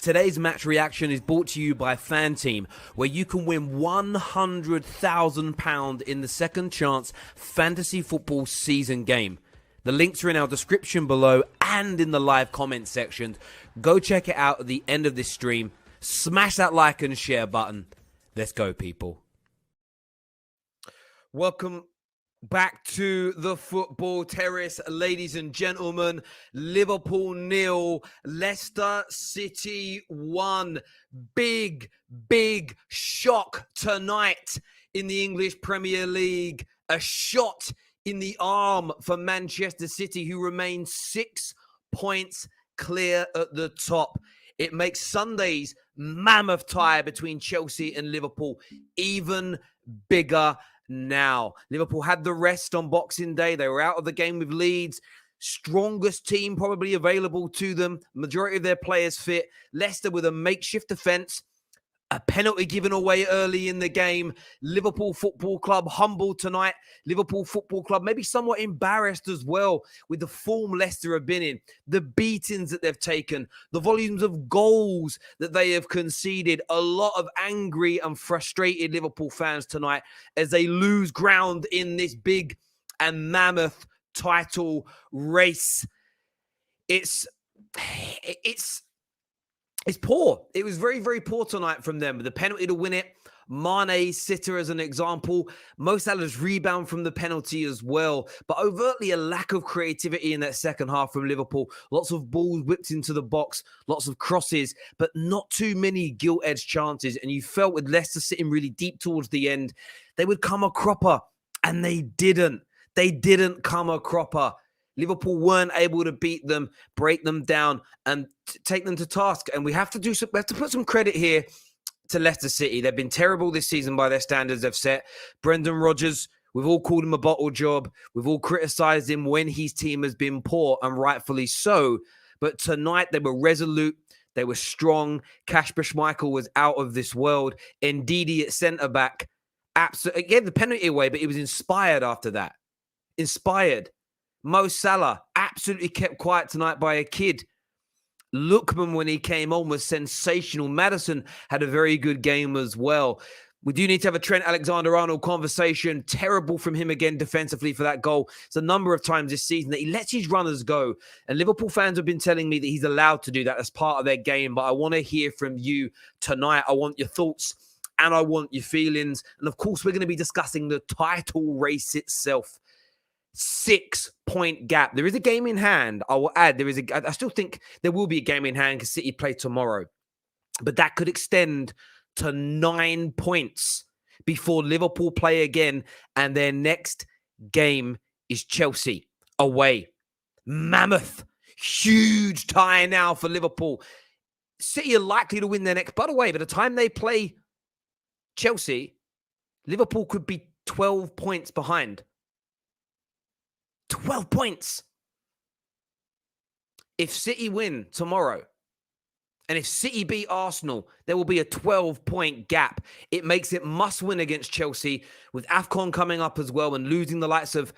Today's match reaction is brought to you by FanTeam, where you can win £100,000 in the second chance fantasy football season game. The links are in our description below and in the live comment section. Go check it out at the end of this stream. Smash that like and share button. Let's go, people. Welcome back to the football terrace, ladies and gentlemen. Liverpool 0, Leicester City 1. Big shock tonight in the English Premier League. A shot in the arm for Manchester City, who remain 6 points clear at the top. It makes Sunday's mammoth tie between Chelsea and Liverpool even bigger now. Liverpool had the rest on Boxing Day. They were out of the game with Leeds. Strongest team probably available to them. Majority of their players fit. Leicester with a makeshift defence. A penalty given away early in the game. Liverpool Football Club humbled tonight. Liverpool Football Club maybe somewhat embarrassed as well with the form Leicester have been in. The beatings that they've taken. The volumes of goals that they have conceded. A lot of angry and frustrated Liverpool fans tonight as they lose ground in this big and mammoth title race. It's poor. It was very poor tonight from them. The penalty to win it. Mane's sitter as an example. Mo Salah's rebound from the penalty as well. But overtly a lack of creativity in that second half from Liverpool. Lots of balls whipped into the box. Lots of crosses. But not too many gilt-edged chances. And you felt with Leicester sitting really deep towards the end, they would come a cropper. And they didn't. They didn't come a cropper. Liverpool weren't able to beat them, break them down, and take them to task. And we have to put some credit here to Leicester City. They've been terrible this season by their standards they've set. Brendan Rodgers, we've all called him a bottle job. We've all criticised him when his team has been poor, and rightfully so. But tonight they were resolute. They were strong. Kasper Schmeichel was out of this world. Ndidi at centre-back. Absolutely gave the penalty away, but he was inspired after that. Inspired. Mo Salah, absolutely kept quiet tonight by a kid. Lookman, when he came on, was sensational. Maddison had a very good game as well. We do need to have a Trent Alexander-Arnold conversation. Terrible from him again defensively for that goal. It's a number of times this season that he lets his runners go. And Liverpool fans have been telling me that he's allowed to do that as part of their game. But I want to hear from you tonight. I want your thoughts and I want your feelings. And of course, we're going to be discussing the title race itself. 6-point gap. There is a game in hand. I will add, I still think there will be a game in hand because City play tomorrow. But that could extend to 9 points before Liverpool play again. And their next game is Chelsea away. Mammoth. Huge tie now for Liverpool. City are likely to win their next. By the way, by the time they play Chelsea, Liverpool could be 12 points behind. 12 points. If City win tomorrow, and if City beat Arsenal, there will be a 12-point gap. It makes it must-win against Chelsea, with AFCON coming up as well, and losing the likes of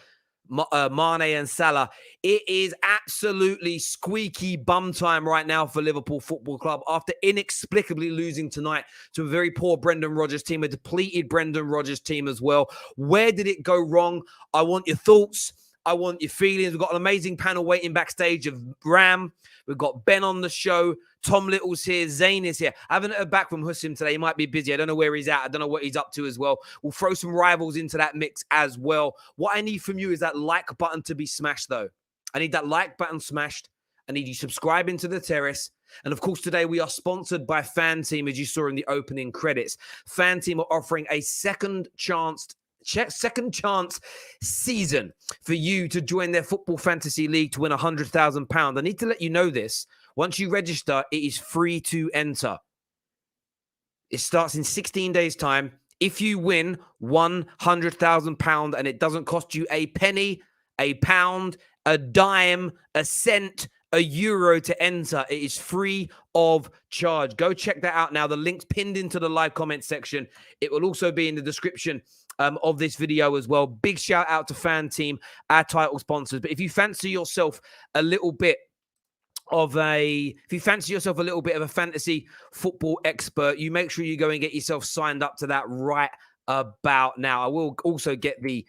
Mane and Salah. It is absolutely squeaky bum time right now for Liverpool Football Club after inexplicably losing tonight to a very poor Brendan Rodgers team, a depleted Brendan Rodgers team as well. Where did it go wrong? I want your thoughts. I want your feelings. We've got an amazing panel waiting backstage of Ram. We've got Ben on the show. Tom Little's here. ZAIN is here. I haven't heard back from HUSAM today. He might be busy. I don't know where he's at. I don't know what he's up to as well. We'll throw some rivals into that mix as well. What I need from you is that like button to be smashed, though. I need that like button smashed. I need you subscribing to the terrace. And of course, today we are sponsored by FanTeam, as you saw in the opening credits. FanTeam are offering a second chance season for you to join their football fantasy league to win £100,000. I need to let you know this. Once you register, it is free to enter. It starts in 16 days' time. If you win £100,000 and it doesn't cost you a penny, a pound, a dime, a cent, a euro to enter, it is free of charge. Go check that out now. The link's pinned into the live comment section. It will also be in the description of this video as well. Big shout out to FanTeam, our title sponsors. But if you fancy yourself a little bit if you fancy yourself a little bit of a fantasy football expert, you make sure you go and get yourself signed up to that right about now. I will also get the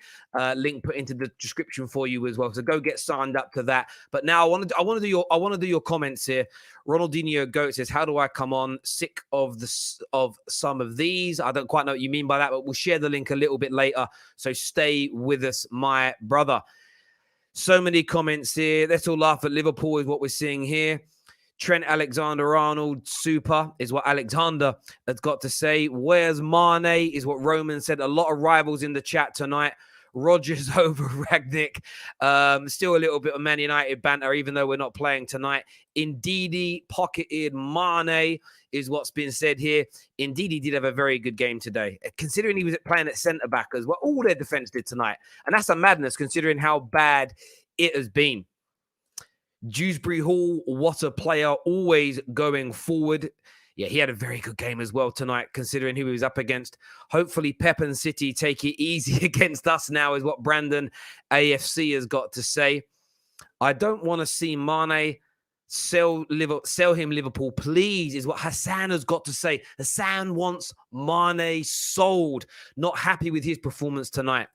link put into the description for you as well. So go get signed up to that. But now I want to do your comments here. Ronaldinho Goat says, "How do I come on? Sick of some of these." I don't quite know what you mean by that, but we'll share the link a little bit later. So stay with us, my brother. So many comments here. Let's all laugh at Liverpool is what we're seeing here. Trent Alexander-Arnold, super, is what Alexander has got to say. Where's Mane, is what Roman said. A lot of rivals in the chat tonight. Rodgers over Ragnick. Still a little bit of Man United banter, even though we're not playing tonight. Indeedy pocketed Mane is what's been said here. Indeed, he did have a very good game today, considering he was playing at centre-back as well. All their defence did tonight. And that's a madness, considering how bad it has been. Dewsbury Hall, what a player, always going forward. Yeah, he had a very good game as well tonight, considering who he was up against. Hopefully, Pep and City take it easy against us now, is what Brandon AFC has got to say. I don't want to see Mane sell him Liverpool, please, is what Hassan has got to say. Hassan wants Mane sold. Not happy with his performance tonight.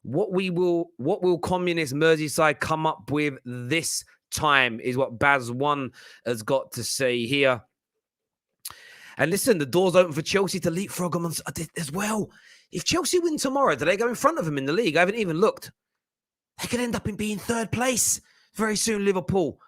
What will communist Merseyside come up with this time, is what Baz1 has got to say here. And listen, the door's open for Chelsea to leapfrog them as well. If Chelsea win tomorrow, do they go in front of them in the league? I haven't even looked. They could end up in being third place very soon, Liverpool.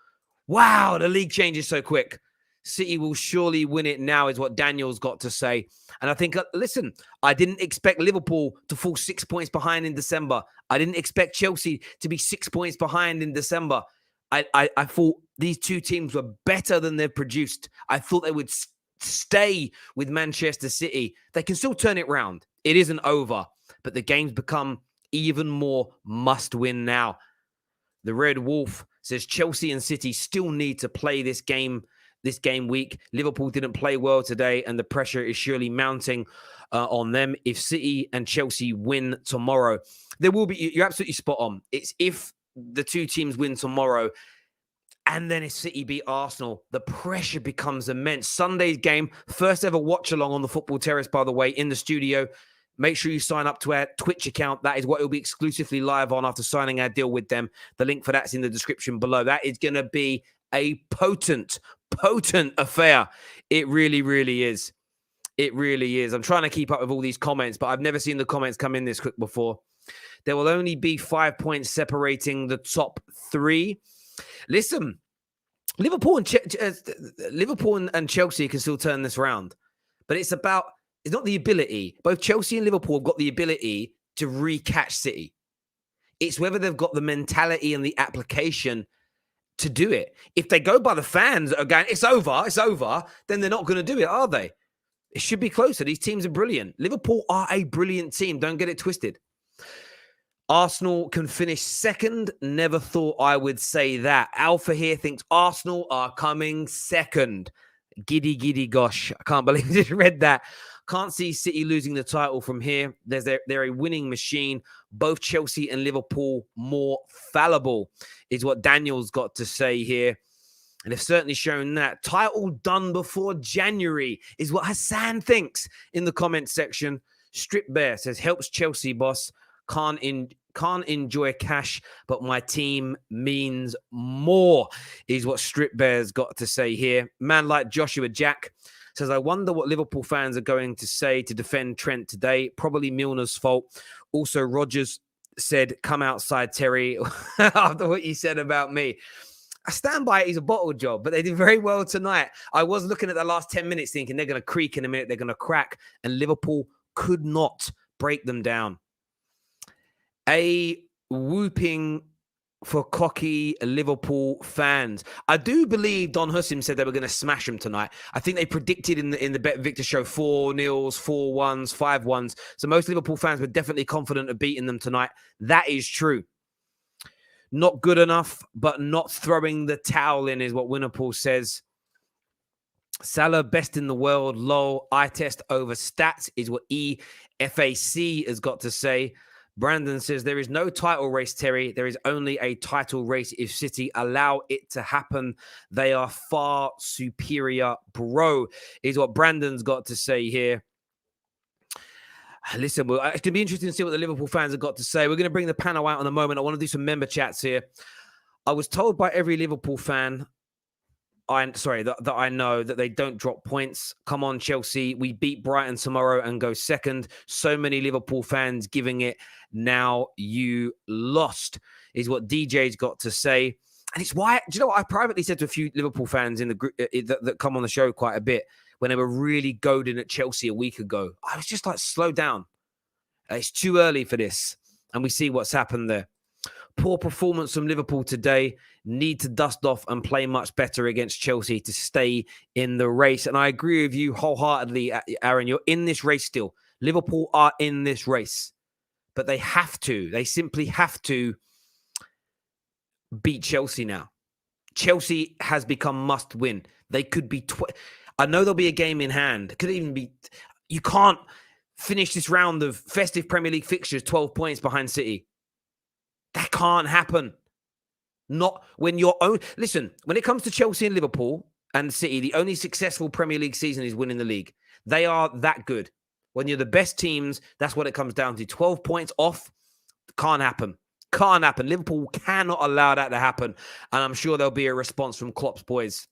Wow, the league changes so quick. City will surely win it now, is what Daniel's got to say. And I think, listen, I didn't expect Liverpool to fall 6 points behind in December. I didn't expect Chelsea to be 6 points behind in December. I thought these two teams were better than they've produced. I thought they would stay with Manchester City. They can still turn it round. It isn't over, but the game's become even more must-win now. The Red Wolf says Chelsea and City still need to play this game week. Liverpool didn't play well today, and the pressure is surely mounting on them. If City and Chelsea win tomorrow, there will be, you're absolutely spot on. It's if the two teams win tomorrow, and then if City beat Arsenal, the pressure becomes immense. Sunday's game, first ever watch along on the Football Terrace, by the way, in the studio. Make sure you sign up to our Twitch account. That is what it'll be exclusively live on after signing our deal with them. The link for that's in the description below. That is going to be a potent affair. It really, really is. It really is. I'm trying to keep up with all these comments, but I've never seen the comments come in this quick before. There will only be 5 points separating the top three. Listen, Liverpool and Chelsea can still turn this round, but it's not the ability. Both Chelsea and Liverpool have got the ability to recatch City. It's whether they've got the mentality and the application to do it. If they go by the fans that are going, it's over, then they're not going to do it, are they? It should be closer. These teams are brilliant. Liverpool are a brilliant team. Don't get it twisted. Arsenal can finish second. Never thought I would say that. Alpha here thinks Arsenal are coming second. Giddy gosh. I can't believe I just read that. Can't see City losing the title from here. They're a winning machine. Both Chelsea and Liverpool more fallible, is what Daniel's got to say here. And they've certainly shown that. Title done before January, is what Hassan thinks in the comment section. Strip Bear says, helps Chelsea, boss. Can't enjoy cash, but my team means more, is what Strip Bear's got to say here. Man like Joshua Jack says, I wonder what Liverpool fans are going to say to defend Trent today. Probably Milner's fault. Also, Rodgers said, come outside, Terry, after what you said about me. I stand by it. He's a bottle job, but they did very well tonight. I was looking at the last 10 minutes thinking they're going to creak in a minute. They're going to crack, and Liverpool could not break them down. A whooping for cocky Liverpool fans. I do believe Don HUSAM said they were going to smash them tonight. I think they predicted in the Bet Victor show 4-0, 4-1s, 5-1s. So most Liverpool fans were definitely confident of beating them tonight. That is true. Not good enough, but not throwing the towel in, is what Winnerpool says. Salah, best in the world. Lol. Eye test over stats, is what EFAC has got to say. Brandon says, there is no title race, Terry. There is only a title race if City allow it to happen. They are far superior, bro, is what Brandon's got to say here. Listen, well, it's going to be interesting to see what the Liverpool fans have got to say. We're going to bring the panel out in a moment. I want to do some member chats here. I was told by every Liverpool fan that I know that they don't drop points. Come on, Chelsea. We beat Brighton tomorrow and go second. So many Liverpool fans giving it. Now you lost is what DJ's got to say. And it's why, do you know what I privately said to a few Liverpool fans in the group that come on the show quite a bit when they were really goading at Chelsea a week ago. I was just like, slow down. It's too early for this. And we see what's happened there. Poor performance from Liverpool today. Need to dust off and play much better against Chelsea to stay in the race. And I agree with you wholeheartedly, Aaron. You're in this race still. Liverpool are in this race. But they have to. They simply have to beat Chelsea now. Chelsea has become must win. They could be... I know there'll be a game in hand. It could even be... You can't finish this round of festive Premier League fixtures 12 points behind City. That can't happen. Not when you're own. Listen, when it comes to Chelsea and Liverpool and City, the only successful Premier League season is winning the league. They are that good. When you're the best teams, that's what it comes down to. 12 points off, can't happen. Can't happen. Liverpool cannot allow that to happen. And I'm sure there'll be a response from Klopp's boys.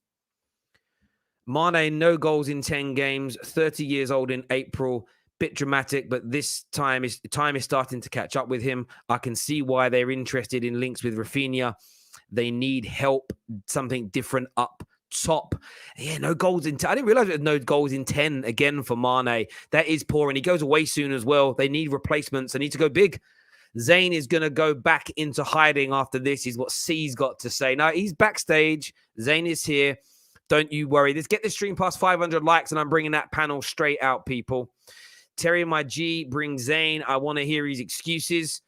Mane, no goals in 10 games, 30 years old in April. Bit dramatic, but this time is starting to catch up with him. I can see why they're interested in links with Rafinha. They need help, something different up top. Yeah, no goals in 10. I didn't realize there was no goals in 10 again for Mane. That is poor, and he goes away soon as well. They need replacements. They need to go big. ZAIN is going to go back into hiding after this, is what C's got to say. Now, he's backstage. ZAIN is here. Don't you worry. Let's get this stream past 500 likes, and I'm bringing that panel straight out, people. Terry and my G bring ZAIN. I want to hear his excuses.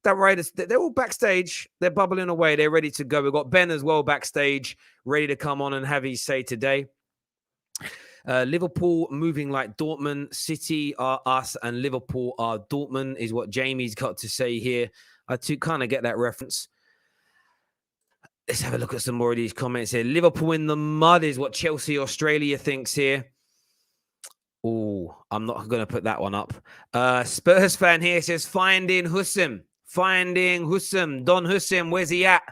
That right, they're all backstage. They're bubbling away. They're ready to go. We've got Ben as well backstage, ready to come on and have his say today. Liverpool moving like Dortmund. City are us and Liverpool are Dortmund is what Jamie's got to say here. I too kind of get that reference. Let's have a look at some more of these comments here. Liverpool in the mud is what Chelsea Australia thinks here. Oh, I'm not going to put that one up. Spurs fan here says, finding HUSAM. Finding HUSAM. Don HUSAM, where's he at?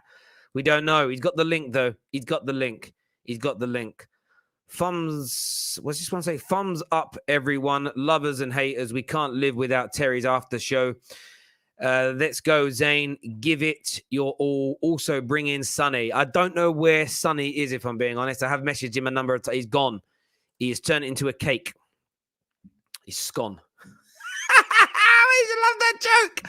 We don't know. He's got the link, though. He's got the link. He's got the link. Thumbs, what's this one say? Thumbs up, everyone. Lovers and haters. We can't live without Terry's after show. Let's go, ZAIN. Give it your all. Also, bring in Sonny. I don't know where Sonny is, if I'm being honest. I have messaged him a number of times. He's gone. He has turned it into a cake. He's gone. I love that joke.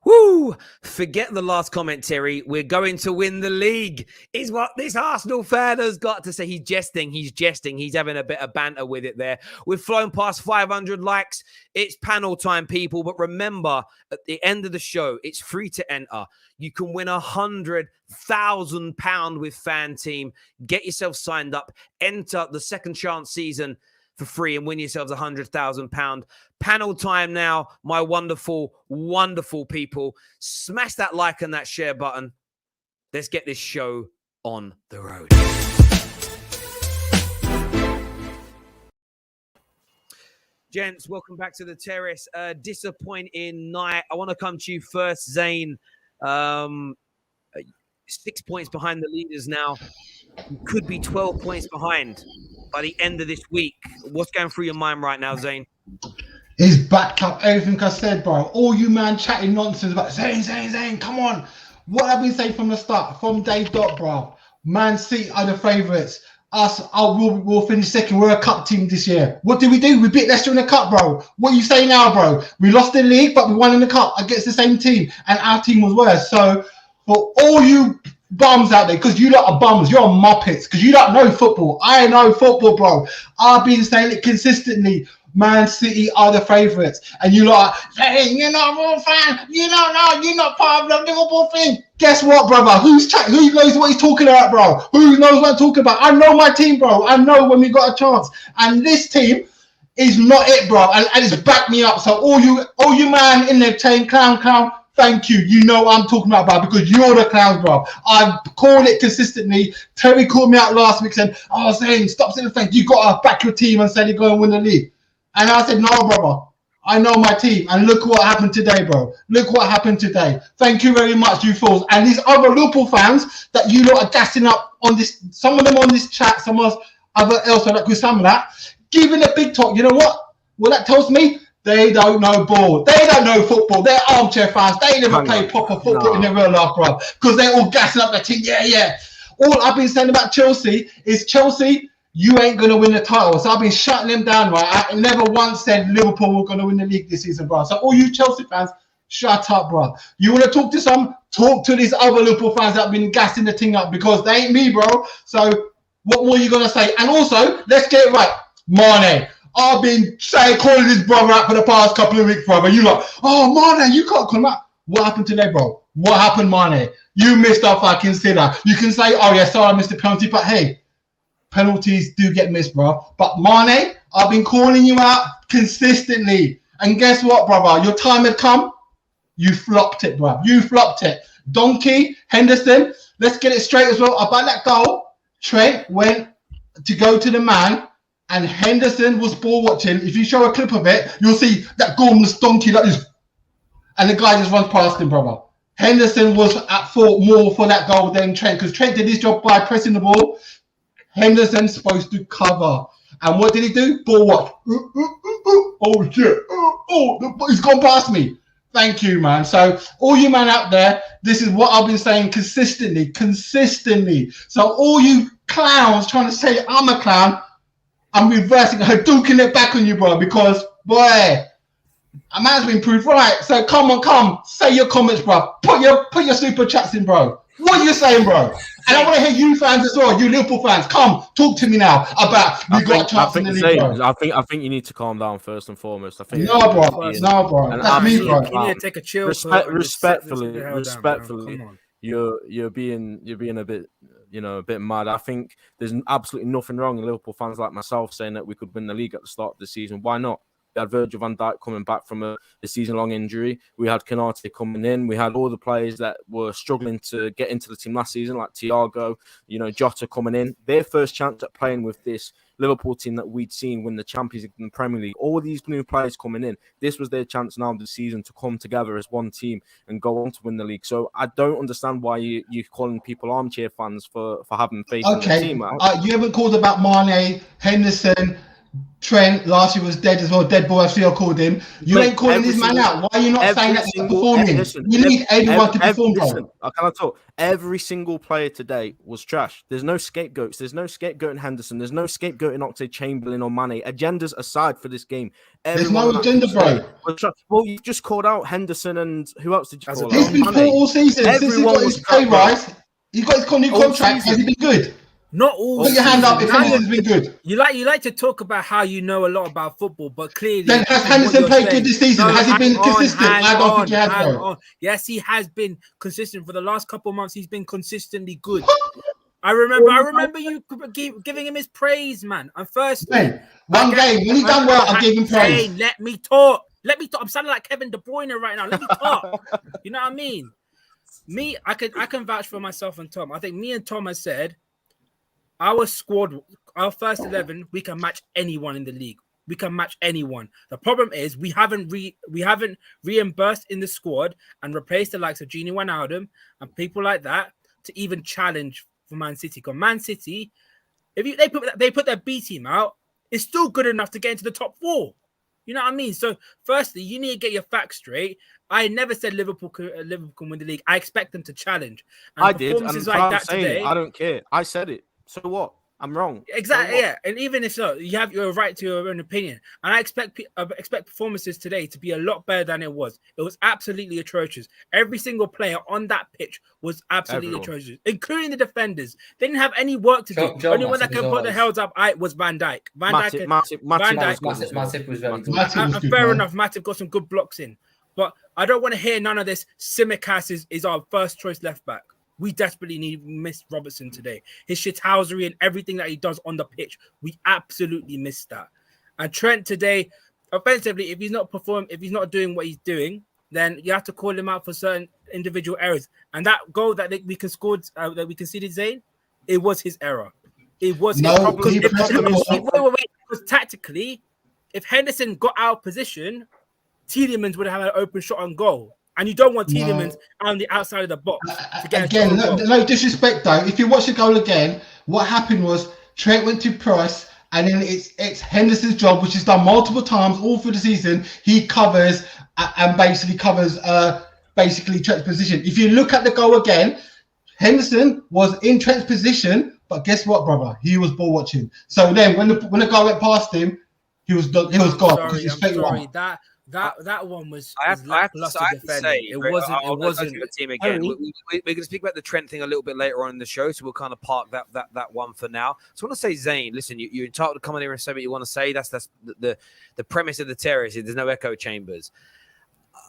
Woo! Forget the last comment, Terry. We're going to win the league, is what this Arsenal fan has got to say. He's jesting. He's jesting. He's having a bit of banter with it there. We've flown past 500 likes. It's panel time, people. But remember, at the end of the show, it's free to enter. You can win £100,000 with Fan Team. Get yourself signed up. Enter the second chance season for free and win yourselves £100,000. Panel time now, my wonderful, wonderful people. Smash that like and that share button. Let's get this show on the road. Gents, welcome back to the terrace. Disappointing night. I want to come to you first, ZAIN. 6 points behind the leaders now. You could be 12 points behind by the end of this week. What's going through your mind right now, ZAIN? He's backed up everything I said, bro. All you man chatting nonsense about ZAIN, come on. What have we said from the start, from day dot, bro? Man City are the favourites. Us, we'll finish second. We're a cup team this year. What did we do? We beat Leicester in the cup, bro. What are you saying now, bro? We lost the league, but we won in the cup against the same team, and our team was worse. So for all you bums out there, because you lot are bums, you're muppets, because you don't know football. I know football, bro. I've been saying it consistently. Man City are the favourites, and you lot are saying you're not a real fan. You don't know. You're not part of the Liverpool thing. Guess what, brother? Who knows what he's talking about, bro? Who knows what I'm talking about? I know my team, bro. I know when we got a chance. And this team, is not it, bro. And it's backed me up. So all you man in there saying clown, thank you. You know what I'm talking about, bro, because you're the clowns, bro. I've called it consistently. Terry called me out last week saying, "Oh, Zain, stop saying the thing. You got to back your team and say you're going to win the league." And I said, "No, brother. I know my team." And look what happened today, bro. Look what happened today. Thank you very much, you fools. And these other Liverpool fans that you lot are gassing up on this, some of them on this chat, some of us other else like HUSAM and that, giving a big talk. You know what? What that tells me? They don't know ball. They don't know football. They're armchair fans. They never play proper football in their real life, bro. Because they're all gassing up their team. Yeah. All I've been saying about Chelsea is Chelsea, you ain't going to win the title. So I've been shutting them down, right? I never once said Liverpool were going to win the league this season, bro. So all you Chelsea fans, shut up, bro. You want to talk to some? Talk to these other Liverpool fans that have been gassing the thing up because they ain't me, bro. So what more are you going to say? And also, let's get it right. Mane. I've been calling this brother out for the past couple of weeks, brother. You like, oh, Mane, you can't call him out. What happened today, bro? What happened, Mane? You missed a fucking sitter. You can say, oh, yeah, sorry, I missed the penalty. But, hey, penalties do get missed, bro. But, Mane, I've been calling you out consistently. And guess what, brother? Your time had come. You flopped it, bro. You flopped it. Donkey, Henderson, let's get it straight as well. About that goal, Trent went to go to the man. And Henderson was ball watching. If you show a clip of it, you'll see that gormless donkey like this. And the guy just runs past him, brother. Henderson was at fault more for that goal than Trent because Trent did his job by pressing the ball. Henderson's supposed to cover. And what did he do? Ball watch. Oh, shit. He's gone past me. Thank you, man. So all you man out there, this is what I've been saying consistently. So all you clowns trying to say I'm a clown, I'm reversing her, duking it back on you, bro, because, boy, a man's been proved right. So come, say your comments, bro. Put your super chats in, bro. What are you saying, bro? And I want to hear you fans as well, you Liverpool fans. Come, talk to me now about we got a chance in the league, bro. I think you need to calm down first and foremost. I think no, bro. That's me, bro. You need to take a chill. Respectfully, you're being a bit, a bit mad. I think there's absolutely nothing wrong with Liverpool fans like myself saying that we could win the league at the start of the season. Why not? We had Virgil van Dijk coming back from a season-long injury. We had Konate coming in. We had all the players that were struggling to get into the team last season, like Thiago, Jota coming in. Their first chance at playing with this Liverpool team that we'd seen win the Champions League and the Premier League. All these new players coming in. This was their chance now this season to come together as one team and go on to win the league. So I don't understand why you're calling people armchair fans for having faith in the team. You haven't called about Mane, Henderson, Trent last year was dead as well. Dead boy, FC I called him. You ain't calling this man out. Why are you not saying that they're performing? You need everyone to perform. Can I talk? Every single player today was trash. There's no scapegoats. There's no scapegoating Henderson. There's no scapegoating Oxlade-Chamberlain or Mane. Agendas aside for this game. There's no agenda, bro. Well, you just called out Henderson and who else did you call out? He's been poor all season. Since he got his pay rise, he got his new contract. Has he been good? Not all. Put your hand up if Henderson's been good. You like to talk about how you know a lot about football, but clearly. Then has Henderson played good this season? Has he been consistent? I don't think he has, bro. Yes, he has been consistent for the last couple of months. He's been consistently good. I remember you giving him his praise, man. And first, one game when he done well, I gave him praise. Let me talk. I'm sounding like Kevin De Bruyne right now. Let me talk. You know what I mean? I can vouch for myself and Tom. I think me and Tom has said. Our squad, our first 11, we can match anyone in the league. We can match anyone. The problem is we haven't reimbursed in the squad and replaced the likes of Gini Wijnaldum and people like that to even challenge for Man City. Because Man City, if they put their B team out, it's still good enough to get into the top 4. You know what I mean? So, firstly, you need to get your facts straight. I never said Liverpool can win the league. I expect them to challenge. And I did. And like that today, I don't care. I said it. So what? I'm wrong. Exactly, yeah. And even if so, you have your right to your own opinion. And I expect performances today to be a lot better than it was. It was absolutely atrocious. Every single player on that pitch was absolutely atrocious, including the defenders. They didn't have any work to do. Only one that can put the hells up was Van Dijk. Matip was very good. Fair enough. Matip got some good blocks in. But I don't want to hear none of this. Tsimikas is our first choice left back. We desperately missed Robertson today. His shithousery and everything that he does on the pitch, we absolutely missed that. And Trent today, offensively, if he's not doing what he's doing, then you have to call him out for certain individual errors. And that goal that we conceded, Zayn, it was his error. It was his problem. He pressed the ball. Wait. Because tactically, if Henderson got out of position, Tielemans would have had an open shot on goal. And you don't want Tielemans on the outside of the box. Again, no disrespect though. If you watch the goal again, what happened was Trent went to press, and then it's Henderson's job, which is done multiple times all through the season. He covers and basically covers Trent's position. If you look at the goal again, Henderson was in Trent's position, but guess what, brother? He was ball watching. So then when the goal went past him, he was gone. Sorry, that one was. I have to say, it wasn't. The team again. We're going to speak about the Trent thing a little bit later on in the show, so we'll kind of park that one for now. So I want to say, Zayn, listen, you're entitled to come on here and say what you want to say. That's the premise of the terrace. There's no echo chambers.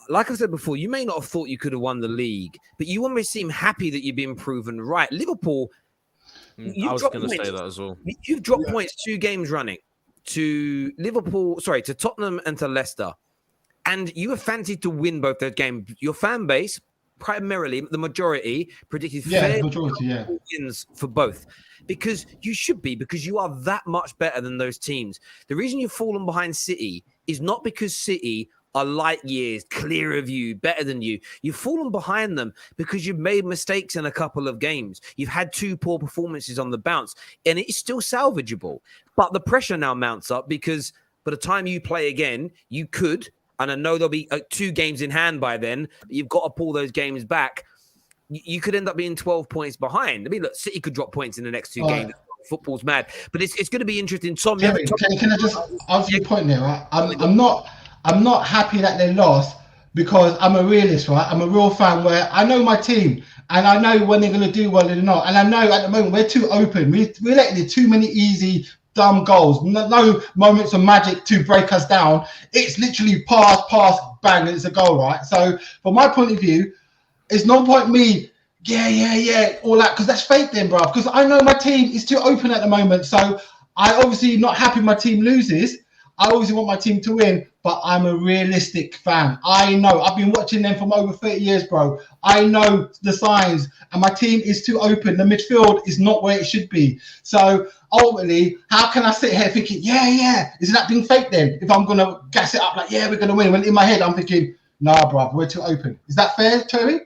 Like I said before, you may not have thought you could have won the league, but you almost seem happy that you've been proven right. Liverpool. I was going to say that as well. You've dropped points 2 games running to Tottenham and to Leicester. And you were fancied to win both those games. Your fan base, primarily, the majority, predicted wins for both. Because you should be, because you are that much better than those teams. The reason you've fallen behind City is not because City are light years, clear of you, better than you. You've fallen behind them because you've made mistakes in a couple of games. You've had 2 poor performances on the bounce, and it's still salvageable. But the pressure now mounts up because by the time you play again, you could, and I know there'll be 2 games in hand by then, but you've got to pull those games back. You could end up being 12 points behind. I mean, look, City could drop points in the next 2 games. Football's mad. But it's going to be interesting. Tom, can I just answer your point there? Right? I'm not happy that they lost because I'm a realist, right? I'm a real fan where I know my team and I know when they're going to do well and not. And I know at the moment we're too open. We're letting too many easy, dumb goals. No moments of magic to break us down. It's literally pass, bang, and it's a goal, right? So from my point of view, it's no point me, all that, because that's fake then, bro. Because I know my team is too open at the moment. So I obviously not happy my team loses. I obviously want my team to win, but I'm a realistic fan. I know. I've been watching them for over 30 years, bro. I know the signs, and my team is too open. The midfield is not where it should be. So ultimately, how can I sit here thinking, isn't that being fake then? If I'm going to gas it up like, we're going to win. When in my head, I'm thinking, nah, bro, we're too open. Is that fair, Terry?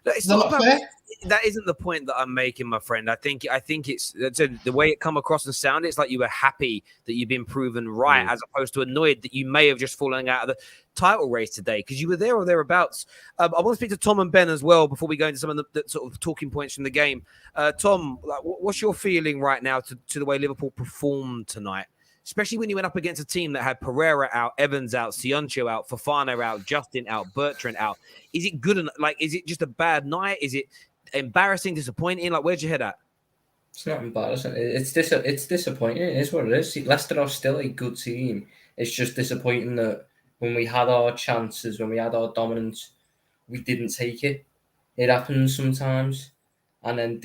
It's not fair. That isn't the point that I'm making, my friend. I think it's the way it come across and sound. It's like you were happy that you've been proven right, as opposed to annoyed that you may have just fallen out of the title race today because you were there or thereabouts. I want to speak to Tom and Ben as well before we go into some of the sort of talking points from the game. Tom, what's your feeling right now to the way Liverpool performed tonight? Especially when you went up against a team that had Pereira out, Evans out, Sioncho out, Fofana out, Justin out, Bertrand out. Is it good enough? Like, is it just a bad night? Is it embarrassing, disappointing? Like, where's your head at? It's not embarrassing. It's disappointing. It is what it is. Leicester are still a good team. It's just disappointing that when we had our chances, when we had our dominance, we didn't take it. It happens sometimes. And then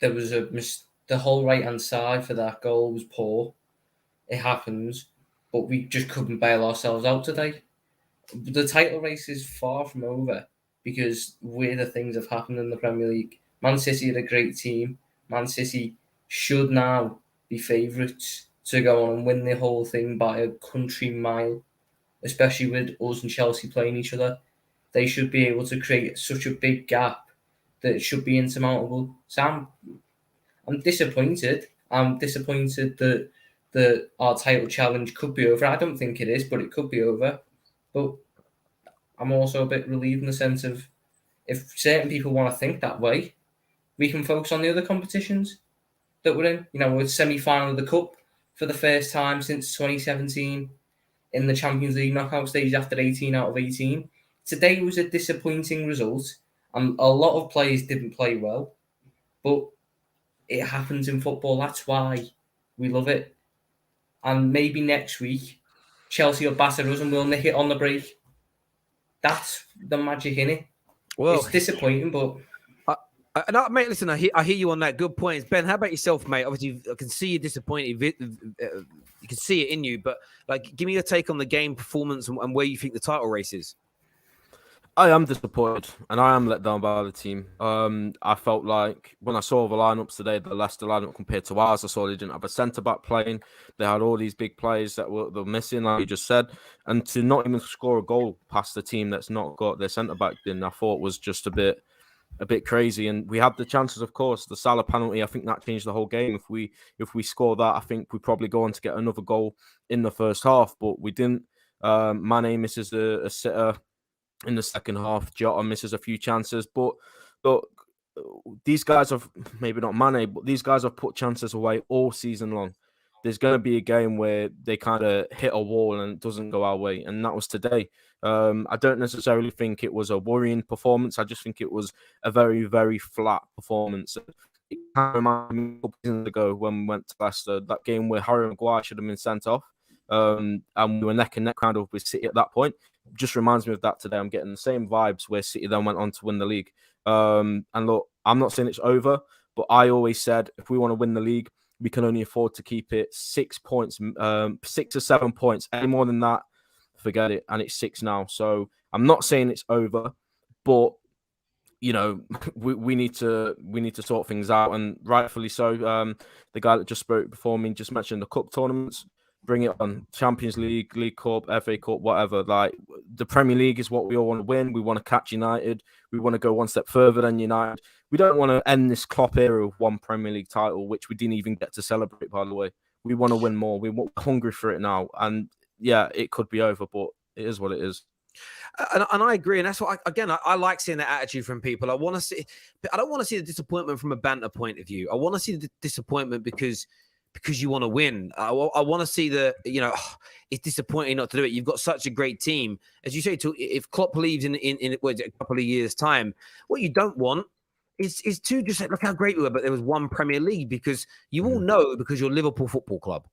there was the whole right-hand side for that goal was poor. It happens, but we just couldn't bail ourselves out today. The title race is far from over because weirder things have happened in the Premier League. Man City are a great team. Man City should now be favourites to go on and win the whole thing by a country mile, especially with us and Chelsea playing each other. They should be able to create such a big gap that it should be insurmountable. So I'm disappointed. I'm disappointed that our title challenge could be over. I don't think it is, but it could be over. But I'm also a bit relieved in the sense of if certain people want to think that way, we can focus on the other competitions that we're in. You know, we're semi-final of the Cup for the first time since 2017 in the Champions League knockout stage after 18 out of 18. Today was a disappointing result, and a lot of players didn't play well, but it happens in football. That's why we love it. And maybe next week, Chelsea will batter us and we'll nick it on the break. That's the magic in it. Well, it's disappointing, but Mate, listen, I hear you on that. Good points. Ben, how about yourself, mate? Obviously, I can see you're disappointed. You can see it in you, but like, give me your take on the game performance and where you think the title race is. I am disappointed and I am let down by the team. I felt like when I saw the lineups today, the Leicester lineup compared to ours, I saw they didn't have a centre-back playing. They had all these big players that were missing, like you just said. And to not even score a goal past the team that's not got their centre-back in, I thought was just a bit crazy. And we had the chances, of course. The Salah penalty, I think that changed the whole game. If we score that, I think we probably go on to get another goal in the first half, but we didn't. Mane misses a sitter in the second half. Jota misses a few chances, but look, these guys have, maybe not Mane, but these guys have put chances away all season long. There's going to be a game where they kind of hit a wall and it doesn't go our way, and that was today. I don't necessarily think it was a worrying performance. I just think it was a very, very flat performance. It kind of reminded me a couple of seasons ago when we went to Leicester, that game where Harry Maguire should have been sent off, and we were neck and neck round with City at that point. Just reminds me of that today. I'm getting the same vibes where City then went on to win the league. And look, I'm not saying it's over, but I always said if we want to win the league, we can only afford to keep it 6 points, 6 or 7 points. Any more than that, forget it. And it's 6 now. So I'm not saying it's over, but you know, we need to sort things out, and rightfully so. The guy that just spoke before me just mentioned the cup tournaments. Bring it on. Champions League, League Cup, FA Cup, whatever. Like, the Premier League is what we all want to win. We want to catch United. We want to go one step further than United. We don't want to end this Klopp era with one Premier League title, which we didn't even get to celebrate, by the way. We want to win more. We're hungry for it now. And yeah, it could be over, but it is what it is. And I agree, and that's what I like seeing that attitude from people. I want to see. I don't want to see the disappointment from a banter point of view. I want to see the disappointment because you want to win. I want to see it's disappointing not to do it. You've got such a great team. As you say, if Klopp leaves in a couple of years' time, what you don't want is to just say, look how great we were, but there was one Premier League, because you all know, because you're Liverpool Football Club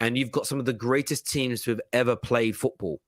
and you've got some of the greatest teams to have ever played football.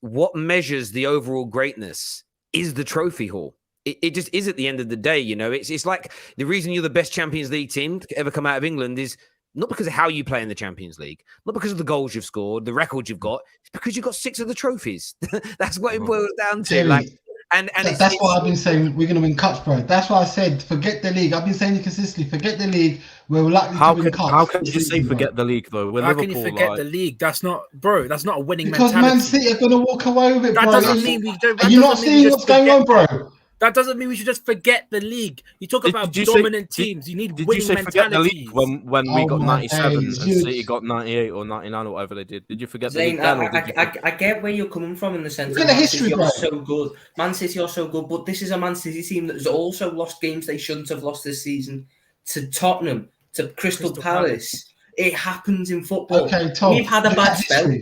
What measures the overall greatness is the trophy haul. It just is at the end of the day, you know. It's like the reason you're the best Champions League team to ever come out of England is not because of how you play in the Champions League, not because of the goals you've scored, the records you've got. It's because you've got 6 of the trophies. That's what it boils down to. Terry, and that's why I've been saying we're going to win cups, bro. That's why I said forget the league. I've been saying it consistently. Forget the league. We're likely to win cups. How can you say forget the league, though? How can you forget the league? That's not, bro. That's not a winning because mentality. Man City are going to walk away with it, that bro. Doesn't mean we don't. Are you not seeing what's going on, bro? That doesn't mean we should just forget the league. You talk about dominant teams. You need winning mentalities. Did you say forget the league when we got 97 and City got 98 or 99 or whatever they did? Did you forget the league? I get where you're coming from in the sense that Man City are so good. Man City are so good, but this is a Man City team that has also lost games they shouldn't have lost this season. To Tottenham, to Crystal Palace. It happens in football. Okay, Tom, we've had a bad spell.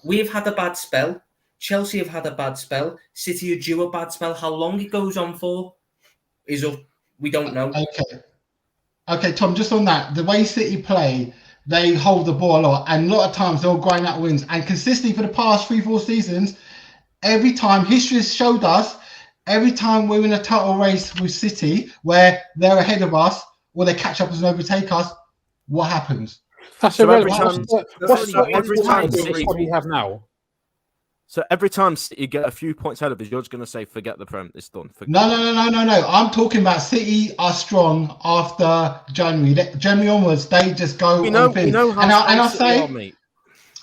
We've had a bad spell. Chelsea have had a bad spell. City are due a bad spell. How long it goes on for is up. We don't know. Okay, Tom, just on that, the way City play, they hold the ball a lot, and a lot of times they'll grind out wins. And consistently for the past 3-4 seasons, every time, history has showed us, every time we're in a title race with City, where they're ahead of us, or they catch up and overtake us, what happens? That's irrelevant. Every time we have now. So every time you get a few points ahead of us, you're just going to say, forget the Prem, it's done. No. I'm talking about City are strong after January. January onwards, they just go on things. And I'll say,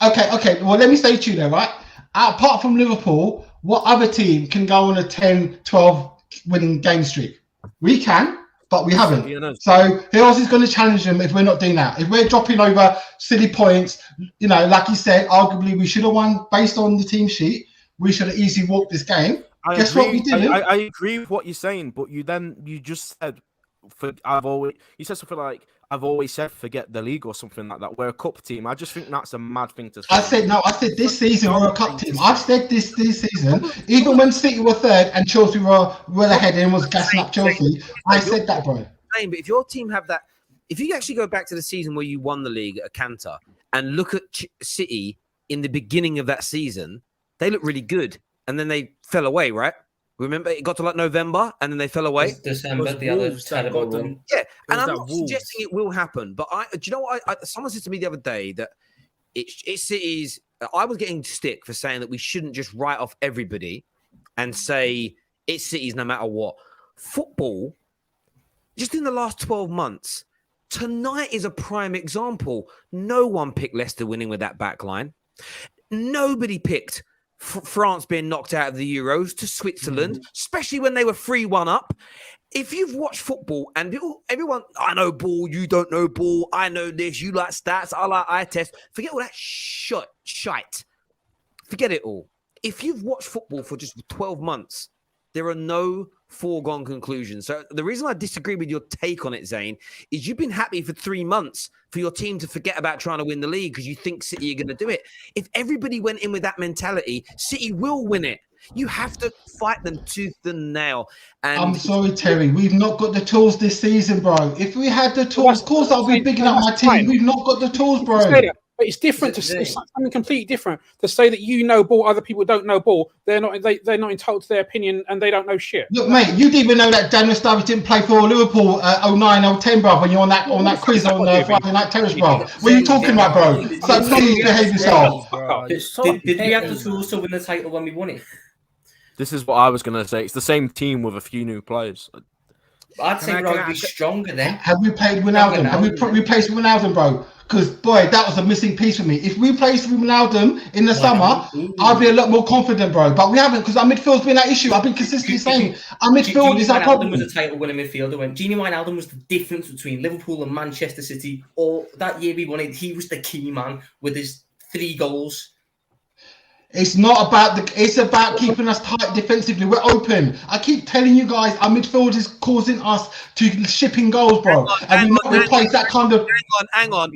okay. Well, let me say to you there, right? Apart from Liverpool, what other team can go on a 10-12 winning game streak? We can, but we haven't. So who else is going to challenge them if we're not doing that? If we're dropping over silly points, you know, like you said, arguably we should have won based on the team sheet. We should have easily walked this game. Guess what we did? I agree with what you're saying, but you just said you said something like I've always said forget the league or something like that. We're a cup team. I just think that's a mad thing to say. I said this season we're a cup team. I've said this season, even when City were third and Chelsea were well ahead and was gassing up Chelsea, I said that, bro. But if your team have that, if you actually go back to the season where you won the league at a canter and look at City in the beginning of that season, they look really good, and then they fell away, right? Remember, it got to like November and then they fell away. It's December, Was the other Wolves that terrible got them. run. Yeah, and was I'm that not Wolves. suggesting it will happen, but do you know what? Someone said to me the other day that it's City's. I was getting stick for saying that we shouldn't just write off everybody and say it's City's no matter what. Football, just in the last 12 months, tonight is a prime example. No one picked Leicester winning with that back line. Nobody picked France being knocked out of the Euros to Switzerland, especially when they were 3-1 up. If you've watched football and everyone, I know ball, you don't know ball, I know this, you like stats, I like eye test. Forget all that shite. Forget it all. If you've watched football for just 12 months, there are no foregone conclusions. So the reason I disagree with your take on it, Zain, is you've been happy for 3 months for your team to forget about trying to win the league because you think City are going to do it. If everybody went in with that mentality, City will win it. You have to fight them tooth and nail. And I'm sorry, Terry. We've not got the tools this season, bro. If we had the tools, of course I'll be bigging up my team. We've not got the tools, bro. But it's different. It's something completely different to say that you know ball, other people don't know ball. They're not entitled to their opinion, and they don't know shit. Look, mate, you didn't even know that Daniel Sturridge didn't play for Liverpool 09, 010, bro. When you're on that quiz on Friday Night Terrace, bro. What are you talking about, bro? So please behave yourself. Did we have the tools to win the title when we won it? This is what I was going to say. It's the same team with a few new players. I'd say we'd rather be stronger then. Have we played Wijnaldum? Have we replaced Wijnaldum, bro? Because, boy, that was a missing piece for me. If we replaced Wijnaldum in the summer, I'd be a lot more confident, bro. But we haven't, because our midfield's been that issue. I've been consistently saying our midfield is our problem. Wijnaldum was a title-winning midfielder. When Gini Wijnaldum was the difference between Liverpool and Manchester City. Or that year we won it, he was the key man with his 3 goals. It's not about it's about keeping us tight defensively. We're open. I keep telling you guys, our midfield is causing us to shipping goals, bro. And we not replace that kind of. Hang on.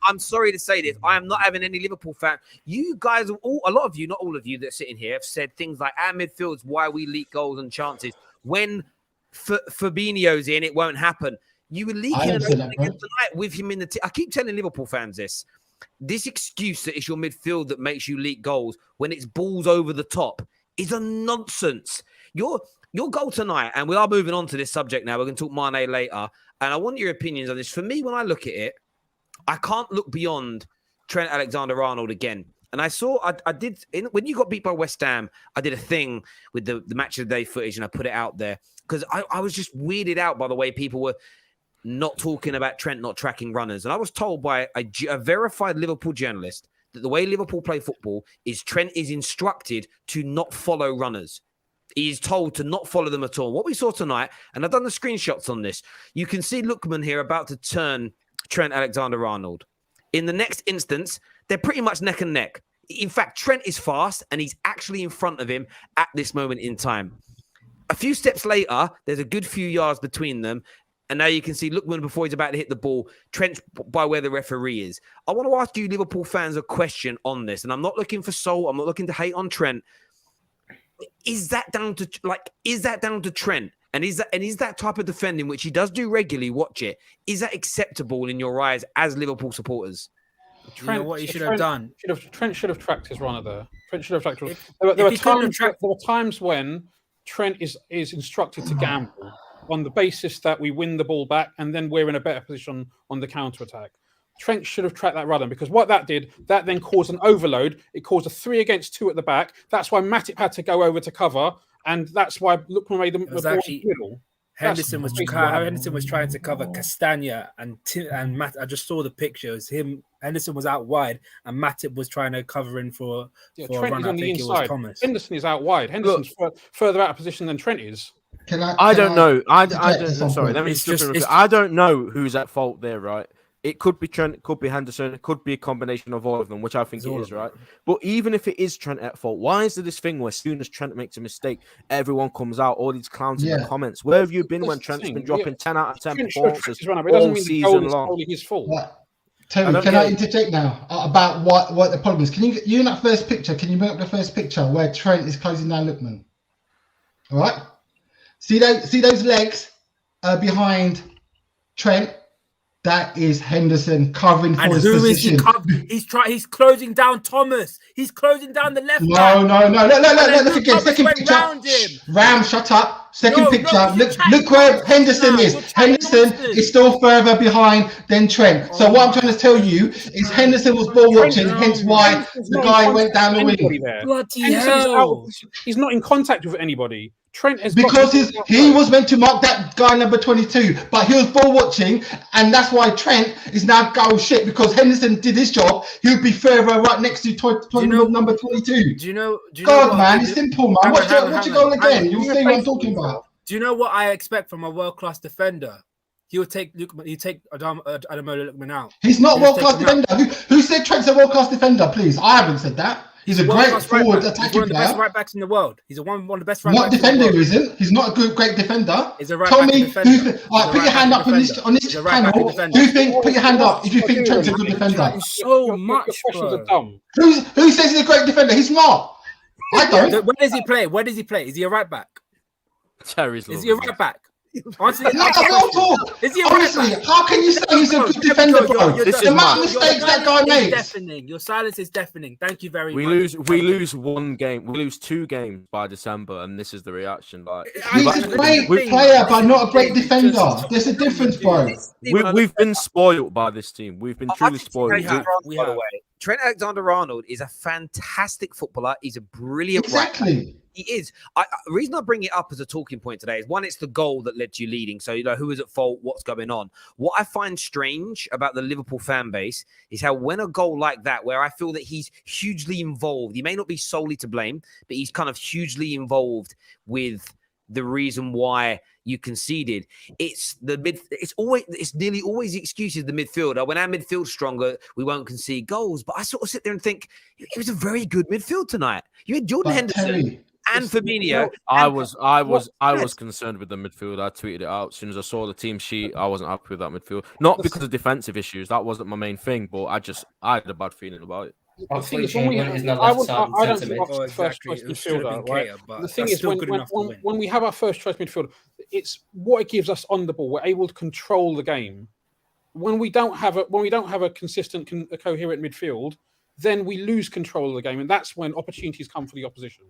I'm sorry to say this. I am not having any Liverpool fan. You guys, a lot of you, not all of you that are sitting here, have said things like our midfield's why we leak goals and chances. When Fabinho's in, it won't happen. You were leaking tonight with him in the team. I keep telling Liverpool fans this. This excuse that it's your midfield that makes you leak goals when it's balls over the top is a nonsense. Your goal tonight, and we are moving on to this subject now. We're going to talk Mane later, and I want your opinions on this. For me, when I look at it, I can't look beyond Trent Alexander-Arnold again. And I did when you got beat by West Ham, I did a thing with the match of the day footage, and I put it out there because I was just weirded out by the way people were not talking about Trent not tracking runners. And I was told by a verified Liverpool journalist that the way Liverpool play football is Trent is instructed to not follow runners. He is told to not follow them at all. What we saw tonight, and I've done the screenshots on this, you can see Lookman here about to turn Trent Alexander-Arnold. In the next instance, they're pretty much neck and neck. In fact, Trent is fast, and he's actually in front of him at this moment in time. A few steps later, there's a good few yards between them, and now you can see Lookman before he's about to hit the ball, Trent by where the referee is. I want to ask you Liverpool fans a question on this, and I'm not looking for soul. I'm not looking to hate on Trent. Is that down to Trent? And is that type of defending, which he does do regularly, watch it, is that acceptable in your eyes as Liverpool supporters? Trent, you know what he should have done? Trent should have tracked his runner there. Trent should have tracked. There were times when Trent is instructed to gamble on the basis that we win the ball back and then we're in a better position on the counter-attack. Trent should have tracked that runner because what that did, that then caused an overload. It caused a 3 against 2 at the back. That's why Matip had to go over to cover, and that's why Lookman made the ball in the middle. Henderson was trying to cover Castagna and Matt. I just saw the picture. It was him. Henderson was out wide, and Matip was trying to cover in for Trent a run. is on the inside. Henderson is out wide. Henderson's further out of position than Trent is. I don't know. I don't know. Sorry, let me just. I don't know who's at fault there, right? It could be Trent, it could be Henderson, it could be a combination of all of them, which I think it is, right? But even if it is Trent at fault, why is there this thing where as soon as Trent makes a mistake, everyone comes out, all these clowns in the comments? Where have you been when Trent's been dropping 10 out of 10 performances all season long? His fault. Tony, can I interject now about what the problem is? Can you in that first picture, can you bring up the first picture where Trent is closing down Lookman? All right? See those legs behind Trent? That is Henderson covering for And his who is he position. covering? He's closing down Thomas. He's closing down the left No. back. Look again. Thomas Second went picture. round him. Ram, shut up. Second No, picture. you're chatting Look where nonsense Henderson now. is. You're chatting Henderson nonsense. is still further behind than Trent. So what I'm trying to tell you is Henderson was ball watching, hence why Henderson's the not guy in went down the contact with wing. anybody there. Bloody Henderson is out hell. he's not in contact with anybody. Trent has Because he was meant to mark that guy number 22, but he was ball watching, and that's why Trent is now go shit. Because Henderson did his job, he would be further right next to number 22. Do you know? God, man, it's simple, man. Watch your goal again. hang on. You'll see what I'm talking about. Do you know what I expect from a world-class defender? He will take Ademola Lookman out. He's not He'll world-class take him defender. Who said Trent's a world-class defender? Please, I haven't said that. He's a great World-class forward right back. He's attacking one of the best player. right backs in the world. He's one of the best right Not backs in the defender, world. he isn't. He's not a good, great defender. He's a right Tell back me defender. who. He's All right, a put right your hand back up on this defender. He's a right back panel. defender. Who think? Put your hand up if you think Trent's a good defender. So much, Your questions are bro. dumb. Who says he's a great defender? He's not. I don't. Where does he play? Where does he play? Is he a right back? Terry's Is he a right back? Honestly, No, I don't talk. is he a right Honestly, back? how can you say he's a good defender, bro? This The is amount of mad. mistakes that guy Your silence is makes. deafening. Your silence is deafening. Thank you very We much. lose one game. We lose 2 games by December, and this is the reaction. Like He's a great player, but not a great defender. There's a difference, bro. we've been spoiled by this team. We've been truly spoiled. We have. By the way, Trent Alexander-Arnold is a fantastic footballer. He's a brilliant right back. Exactly. He is. The reason I bring it up as a talking point today is one, it's the goal that led to you leading. So, you know, who is at fault? What's going on? What I find strange about the Liverpool fan base is how when a goal like that, where I feel that he's hugely involved, he may not be solely to blame, but he's kind of hugely involved with the reason why you conceded. It's nearly always the excuse is the midfielder. When our midfield's stronger, we won't concede goals. But I sort of sit there and think it was a very good midfield tonight. You had Jordan Henderson. Terry, And Fabinho. I was concerned with the midfield. I tweeted it out as soon as I saw the team sheet. I wasn't happy with that midfield. Not because of defensive issues. That wasn't my main thing. But I had a bad feeling about it. The thing is, Oxlade-Chamberlain isn't a left side I don't centre think mid. Oxlade's first choice midfielder, right? The thing that's is, still good enough to win. when we have our first choice midfielder, it's what it gives us on the ball. We're able to control the game. When we don't have a consistent, coherent midfield, then we lose control of the game, and that's when opportunities come for the opposition.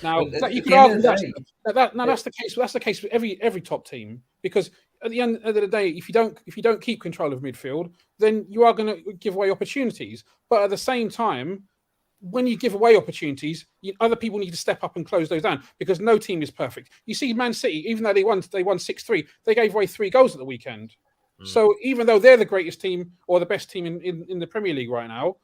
Now, you could argue that's the case. That's the case with every top team, because at the end of the day, if you don't keep control of midfield, then you are going to give away opportunities. But at the same time, when you give away opportunities, other people need to step up and close those down, because no team is perfect. You see, Man City, even though they won 6-3, they gave away 3 goals at the weekend. So even though they're the greatest team or the best team in the Premier League right now,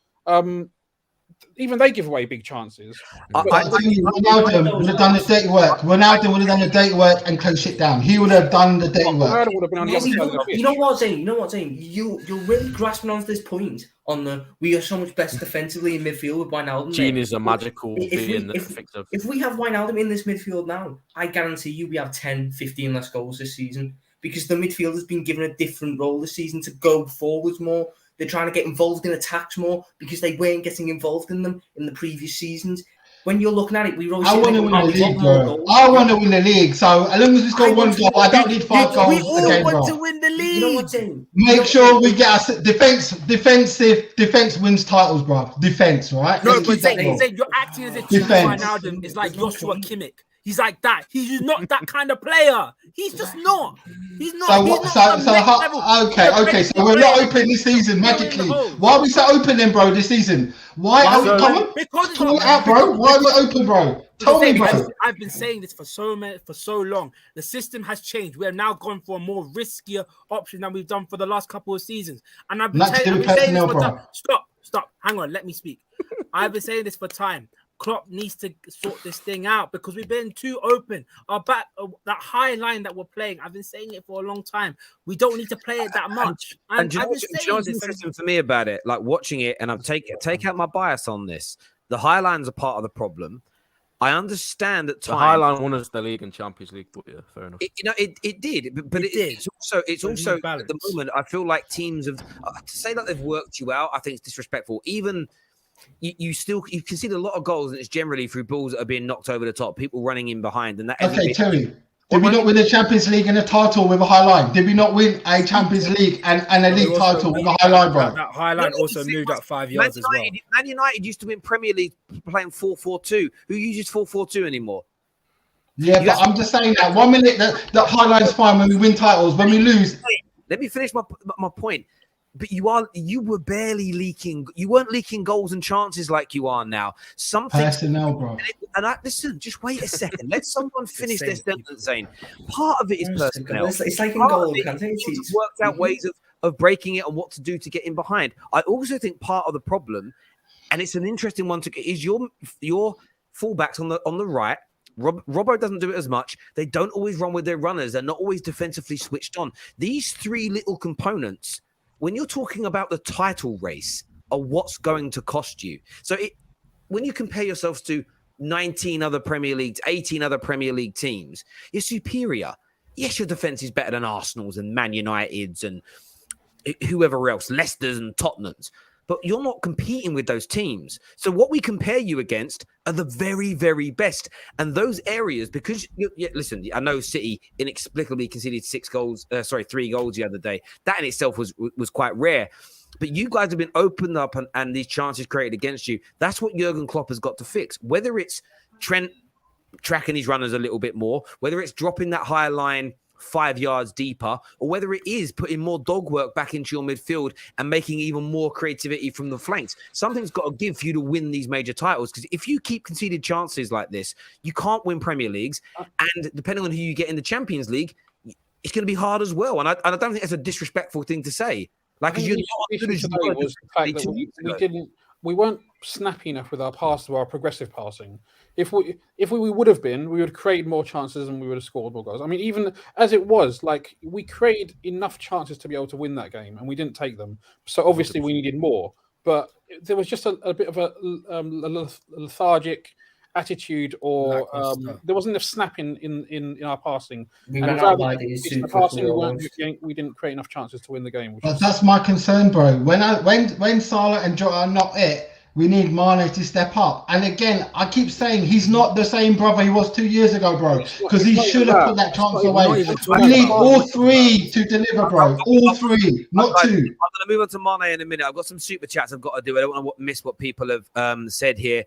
even they give away big chances. Ronaldo would have done the dirty work. Ronaldo would have done the dirty work and closed shit down. He would have done the dirty work. Ronaldo would have been on the other side of the pitch. You know what, Zane? You're really grasping onto this point on the we are so much better defensively in midfield with Wijnaldum. Gene is a magical being. If we have Wijnaldum in this midfield now, I guarantee you we have 10, 15 less goals this season, because the midfield has been given a different role this season to go forwards more. They're trying to get involved in attacks more because they weren't getting involved in them in the previous seasons. When you're looking at it, we always I want to win the league, bro. I want to win the league. So as long as we score 1 goal, I don't need 5 goals We all a game, want bro. to win the league. You know what I'm saying? Make sure we get us defense wins titles, bro. Defense, right? No, Let's but keep that Zane, going. you're acting as if Defense. Wijnaldum is like Joshua Kimmich. He's like that. He's just not that kind of player. He's just not. He's not. So he's what? not So next level. okay. So we're not open this season magically. Why are we so open then, bro? This season? Why? Come on, Because call it out, bro. Why are we open, bro? Tell me, bro. I've been saying this for so long. The system has changed. We have now gone for a more riskier option than we've done for the last couple of seasons. And I've been saying this for time. Stop. Hang on. Let me speak. I've been saying this for time. Klopp needs to sort this thing out because we've been too open. Our back, that high line that we're playing, I've been saying it for a long time. We don't need to play it that much. And do you know what's interesting for me about it? Like watching it, and I've take out my bias on this. The high lines are part of the problem. I understand at times. The high line won us the league and Champions League, but yeah, fair enough. It did, but it's also at the moment. I feel like teams have to say that they've worked you out. I think it's disrespectful. Even. You concede a lot of goals, and it's generally through balls that are being knocked over the top, people running in behind, and that. Okay, Terry. Did we not win the Champions League and a title with a high line? Did we not win a Champions League and a league title with a high line, bro? That high line also moved up 5 yards as well. Man United used to win Premier League playing 4-4-2. Who uses 4-4-2 anymore? Yeah, but I'm just saying that 1 minute that high line's fine when we win titles. When we lose, let me finish my point. But you were barely leaking. You weren't leaking goals and chances like you are now. Something personnel, bro. Listen, just wait a second. Let someone finish their sentence, Zain. Part of it is personnel. It's like in goal. It's worked out ways of breaking it and what to do to get in behind. I also think part of the problem, and it's an interesting one is your fullbacks on the right. Robbo doesn't do it as much. They don't always run with their runners. They're not always defensively switched on. These three little components, when you're talking about the title race, are what's going to cost you. So when you compare yourselves to 19 other Premier Leagues, 18 other Premier League teams, you're superior. Yes, your defense is better than Arsenal's and Man United's and whoever else, Leicester's and Tottenham's. But you're not competing with those teams. So what we compare you against are the very, very best. And those areas, because, listen, I know City inexplicably conceded 3 goals the other day. That in itself was quite rare. But you guys have been opened up and these chances created against you. That's what Jurgen Klopp has got to fix. Whether it's Trent tracking his runners a little bit more, whether it's dropping that higher line 5 yards deeper, or whether it is putting more dog work back into your midfield and making even more creativity from the flanks. Something's got to give for you to win these major titles, because if you keep conceding chances like this, you can't win Premier Leagues, and depending on who you get in the Champions League, it's going to be hard as well. And I don't think that's a disrespectful thing to say. Like, because we weren't snappy enough with our pass, our progressive passing. If we would have been, we would have created more chances and we would have scored more goals. I mean, even as it was, like, we created enough chances to be able to win that game, and we didn't take them. So obviously we needed more. But there was just a bit of a lethargic attitude, or there wasn't enough snapping in our passing. We didn't create enough chances to win the game. But that's my concern, bro. When Salah and Jota are not it, we need Mane to step up. And again, I keep saying he's not the same brother he was 2 years ago, bro. Because he should have put that chance away. We need all three to deliver, bro. All three, not two. I'm going to move on to Mane in a minute. I've got some super chats I've got to do. I don't want to miss what people have said here.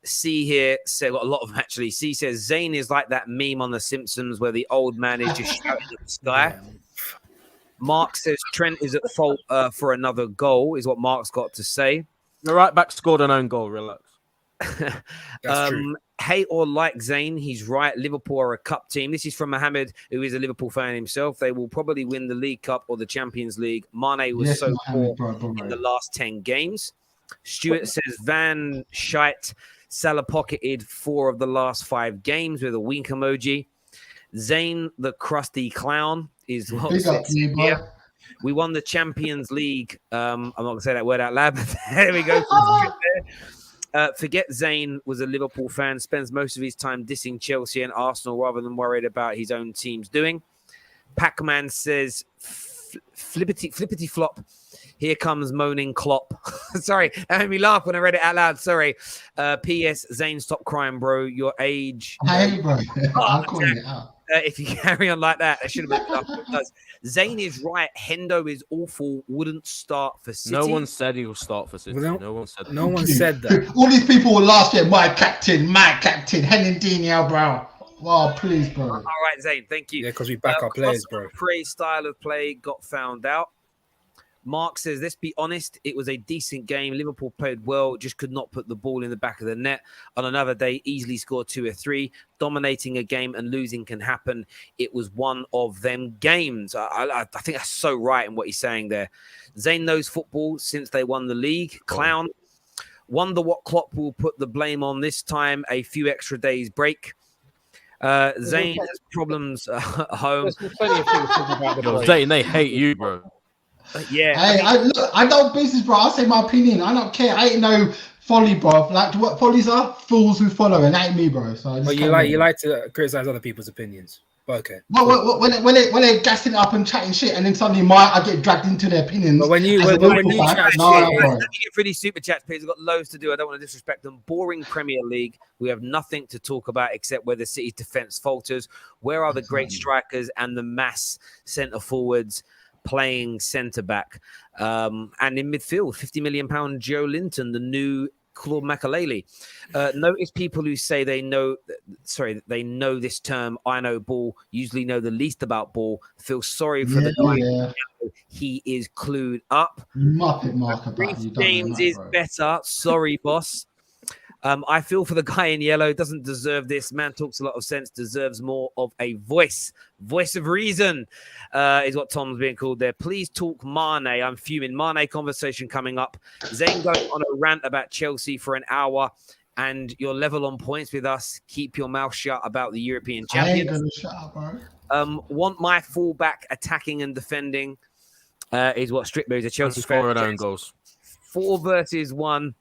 C here said, got a lot of them actually. C says Zayn is like that meme on The Simpsons where the old man is just shouting at the sky. Mark says Trent is at fault for another goal, is what Mark's got to say. The right back scored an own goal. Relax. Hate or like Zayn, he's right. Liverpool are a cup team. This is from Mohammed, who is a Liverpool fan himself. They will probably win the League Cup or the Champions League. Mane was poor in the last 10 games. Stuart says Van Scheidt, Salah pocketed 4 of the last 5 games with a wink emoji. Zayn, the crusty clown, is what says here. We won the Champions League. I'm not going to say that word out loud, but there we go. Forget Zayn was a Liverpool fan, spends most of his time dissing Chelsea and Arsenal rather than worried about his own team's doing. Pac-Man says, flippity flop. Here comes moaning Klopp. Sorry, that made me laugh when I read it out loud. Sorry. P.S. Zayn, stop crying, bro. Your age. Hey, bro. I'm calling it out. If you carry on like that, I should have been enough. Zayn is right. Hendo is awful. Wouldn't start for City. No one said he will start for City. Well, no one said that. No one said that. All these people were last year. My captain. Hendindinho, bro. Wow, please, bro. All right, Zayn. Thank you. Yeah, because we back our players, bro. Praise style of play got found out. Mark says, let's be honest, it was a decent game. Liverpool played well, just could not put the ball in the back of the net. On another day, easily scored 2 or 3. Dominating a game and losing can happen. It was one of them games. I think that's so right in what he's saying there. Zayn knows football since they won the league. Clown. Wonder what Klopp will put the blame on this time. A few extra days break. Zayn has problems at home. Zayn, they hate you, bro. Yeah. Hey, I know business, bro. I'll say my opinion. I don't care. I ain't no folly, bro. Like, what follies are? Fools who follow, and that ain't me, bro. So you like to criticize other people's opinions. Okay. Well, when they're gassing it up and chatting shit, and then suddenly I get dragged into their opinions. But when you as a when Liverpool you fan, chat no, shit, bro. Let me get through these super chats, please. I've got loads to do. I don't want to disrespect them. Boring Premier League. We have nothing to talk about except where the City's defence falters. Where are the great strikers and the mass centre forwards playing centre back? And in midfield, £50 million Joe Linton, the new Claude Makelele. Notice people who say they know this term, I know ball, usually know the least about ball. Feel sorry for the guy. Yeah. He is clued up. Muppet Mark about you. James is better. Sorry, boss. I feel for the guy in yellow. Doesn't deserve this. Man talks a lot of sense. Deserves more of a voice. Voice of reason is what Tom's being called there. Please talk Mane. I'm fuming. Mane conversation coming up. Zayn going on a rant about Chelsea for an hour. And you're level on points with us. Keep your mouth shut about the European champions. I ain't gonna shut up, bro. Want my fullback attacking and defending is what Stripberry's a Chelsea fan. Score own goals. 4 versus 1.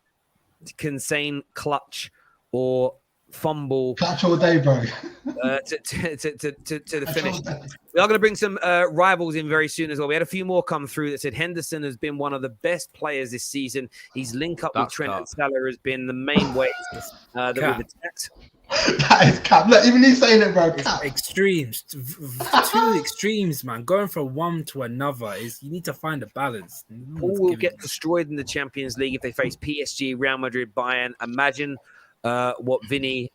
Consane clutch or fumble Clutch all day, bro. to the finish. We are going to bring some rivals in very soon as well. We had a few more come through that said Henderson has been one of the best players this season. His link up with Trent and Salah has been the main way that we've attacked. That is cap. Look, even he's saying it, bro. Cap. Extremes, 2 extremes, man. Going from one to another is you need to find a balance. Paul will get destroyed in the Champions League if they face PSG, Real Madrid, Bayern. Imagine what Vinny,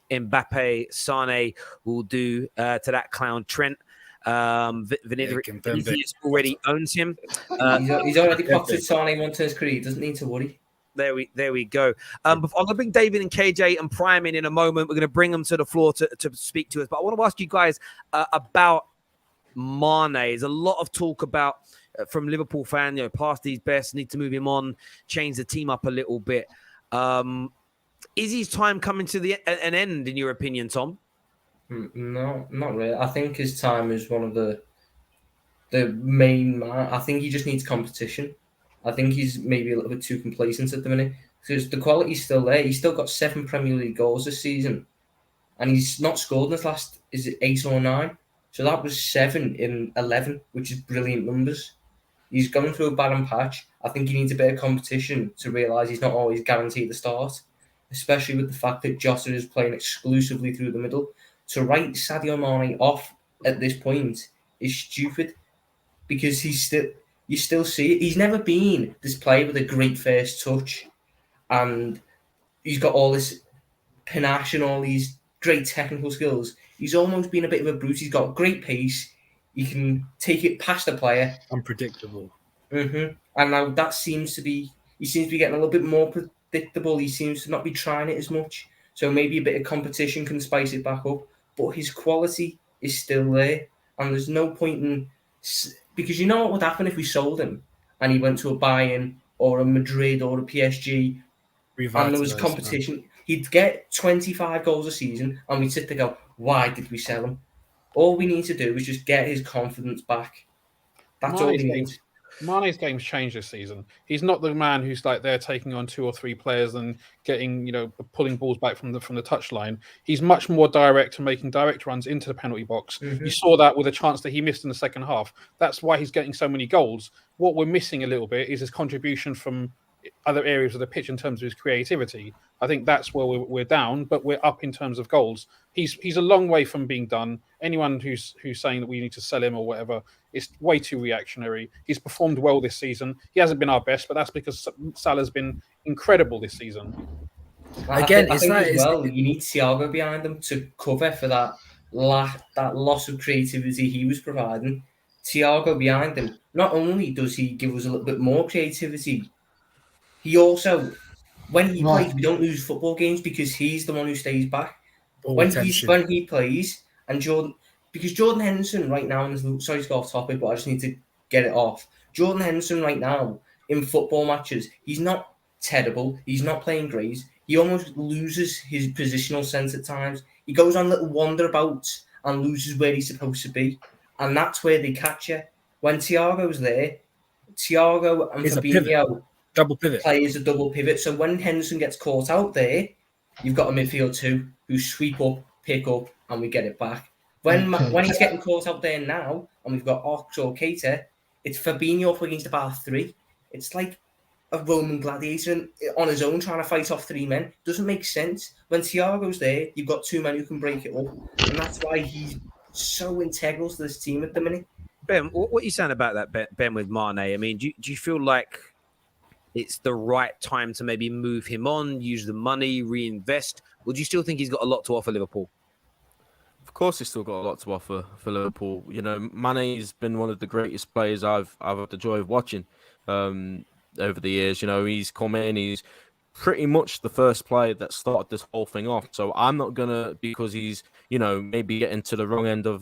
Mbappe, Sane will do to that clown Trent. Vinicius already owns him. He's already costed Sane once in his career. He doesn't need to worry. There we go. I'm going to bring David and KJ and Prime in a moment. We're going to bring them to the floor to speak to us. But I want to ask you guys about Mane. There's a lot of talk about from Liverpool fan, past these best, need to move him on, change the team up a little bit. Is his time coming to an end, in your opinion, Tom? No, not really. I think his time is one of the main. I think he just needs competition. I think he's maybe a little bit too complacent at the minute because the quality's still there. He's still got 7 Premier League goals this season, and he's not scored in his last, is it 8 or 9? So that was 7 in 11, which is brilliant numbers. He's going through a barren patch. I think he needs a bit of competition to realise he's not always guaranteed the start, especially with the fact that Jota is playing exclusively through the middle. To write Sadio Mane off at this point is stupid because you still see it. He's never been this player with a great first touch, and he's got all this panache and all these great technical skills. He's almost been a bit of a brute. He's got great pace. He can take it past the player. Unpredictable. And now that he seems to be getting a little bit more predictable. He seems to not be trying it as much. So maybe a bit of competition can spice it back up. But his quality is still there, and there's no point in. Because you know what would happen if we sold him and he went to a Bayern or a Madrid or a PSG and there was competition? He'd get 25 goals a season and we'd sit there and go, why did we sell him? All we need to do is just get his confidence back. That's all we need. Mane's game's changed this season. He's not the man who's like there taking on 2 or 3 players and getting, pulling balls back from the touchline. He's much more direct and making direct runs into the penalty box. You saw that with a chance that he missed in the second half. That's why he's getting so many goals. What we're missing a little bit is his contribution from other areas of the pitch in terms of his creativity. I think that's where we're down, but we're up in terms of goals. He's a long way from being done. Anyone who's saying that we need to sell him or whatever, it's way too reactionary. He's performed well this season. He hasn't been our best, but that's because Salah's been incredible this season. Again, I think as well, you need Thiago behind him to cover for that loss of creativity he was providing. Thiago behind him, not only does he give us a little bit more creativity, he also, when he plays, we don't lose football games because he's the one who stays back. When he plays, and Jordan Henderson right now, and sorry to go off topic, but I just need to get it off. Jordan Henderson right now in football matches, he's not terrible. He's not playing great. He almost loses his positional sense at times. He goes on little wanderabouts and loses where he's supposed to be, and that's where they catch you. When Thiago's there, Thiago and Fabinho double pivot. Play as a double pivot. So when Henderson gets caught out there, you've got a midfield 2 who sweep up, pick up, and we get it back. When Okay. when he's getting caught out there now, and we've got Ox or Keita, it's Fabinho up against about 3. It's like a Roman gladiator on his own trying to fight off 3 men. Doesn't make sense. When Thiago's there, you've got 2 men who can break it up, and that's why he's so integral to this team at the minute. Ben, what are you saying about that, Ben, with Mane? I mean, do you feel like it's the right time to maybe move him on, use the money, reinvest? Or do you still think he's got a lot to offer Liverpool? Of course, he's still got a lot to offer for Liverpool. You know, Mane's been one of the greatest players I've had the joy of watching over the years. You know, he's come in, he's pretty much the first player that started this whole thing off. So I'm not gonna, because he's, you know, maybe getting to the wrong end of